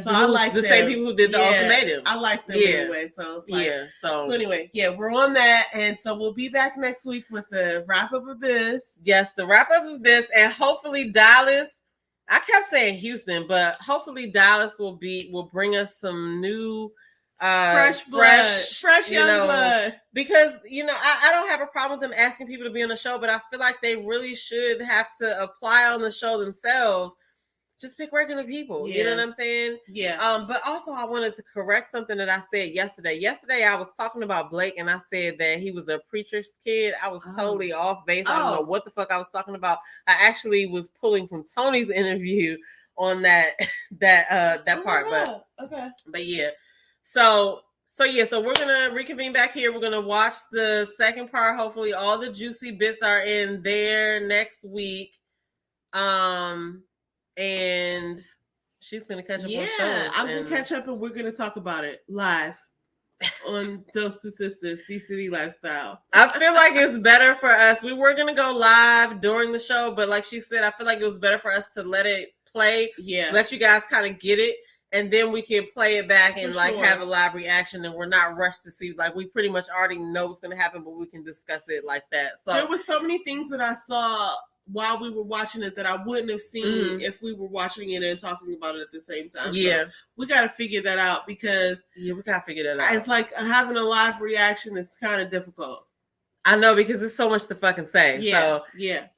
so I like the same people who did the ultimatum. I like them anyway. So it's like, So anyway, we're on that, and so we'll be back next week with the wrap up of this. Yes, the wrap up of this, and hopefully Dallas. I kept saying Houston, but hopefully Dallas will bring us some new Fresh young blood. Because I don't have a problem with them asking people to be on the show, but I feel like they really should have to apply on the show themselves. Just pick regular people. You know what I'm saying? Yeah. But also I wanted to correct something that I said yesterday. Yesterday I was talking about Blake and I said that he was a preacher's kid. I was totally off base. I don't know what the fuck I was talking about. I actually was pulling from Tony's interview on that part. But okay. But yeah. So we're gonna reconvene back here. We're gonna watch the second part. Hopefully all the juicy bits are in there next week. And she's gonna catch up on shows. I'm gonna catch up, and we're gonna talk about it live on Those Two Sisters, D-City Lifestyle. I feel like it's better for us. We were gonna go live during the show, but like she said, I feel like it was better for us to let it play. Yeah. Let you guys kind of get it. And then we can play it back and For sure. have a live reaction, and we're not rushed to see. Like we pretty much already know what's gonna happen, but we can discuss it like that. So there were so many things that I saw while we were watching it that I wouldn't have seen if we were watching it and talking about it at the same time. Yeah. So we got to figure that out because we got to figure that out. It's like having a live reaction is kind of difficult. I know because there's so much to fucking say. Yeah. So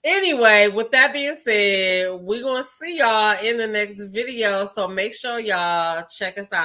anyway, with that being said, we're gonna see y'all in the next video. So make sure y'all check us out.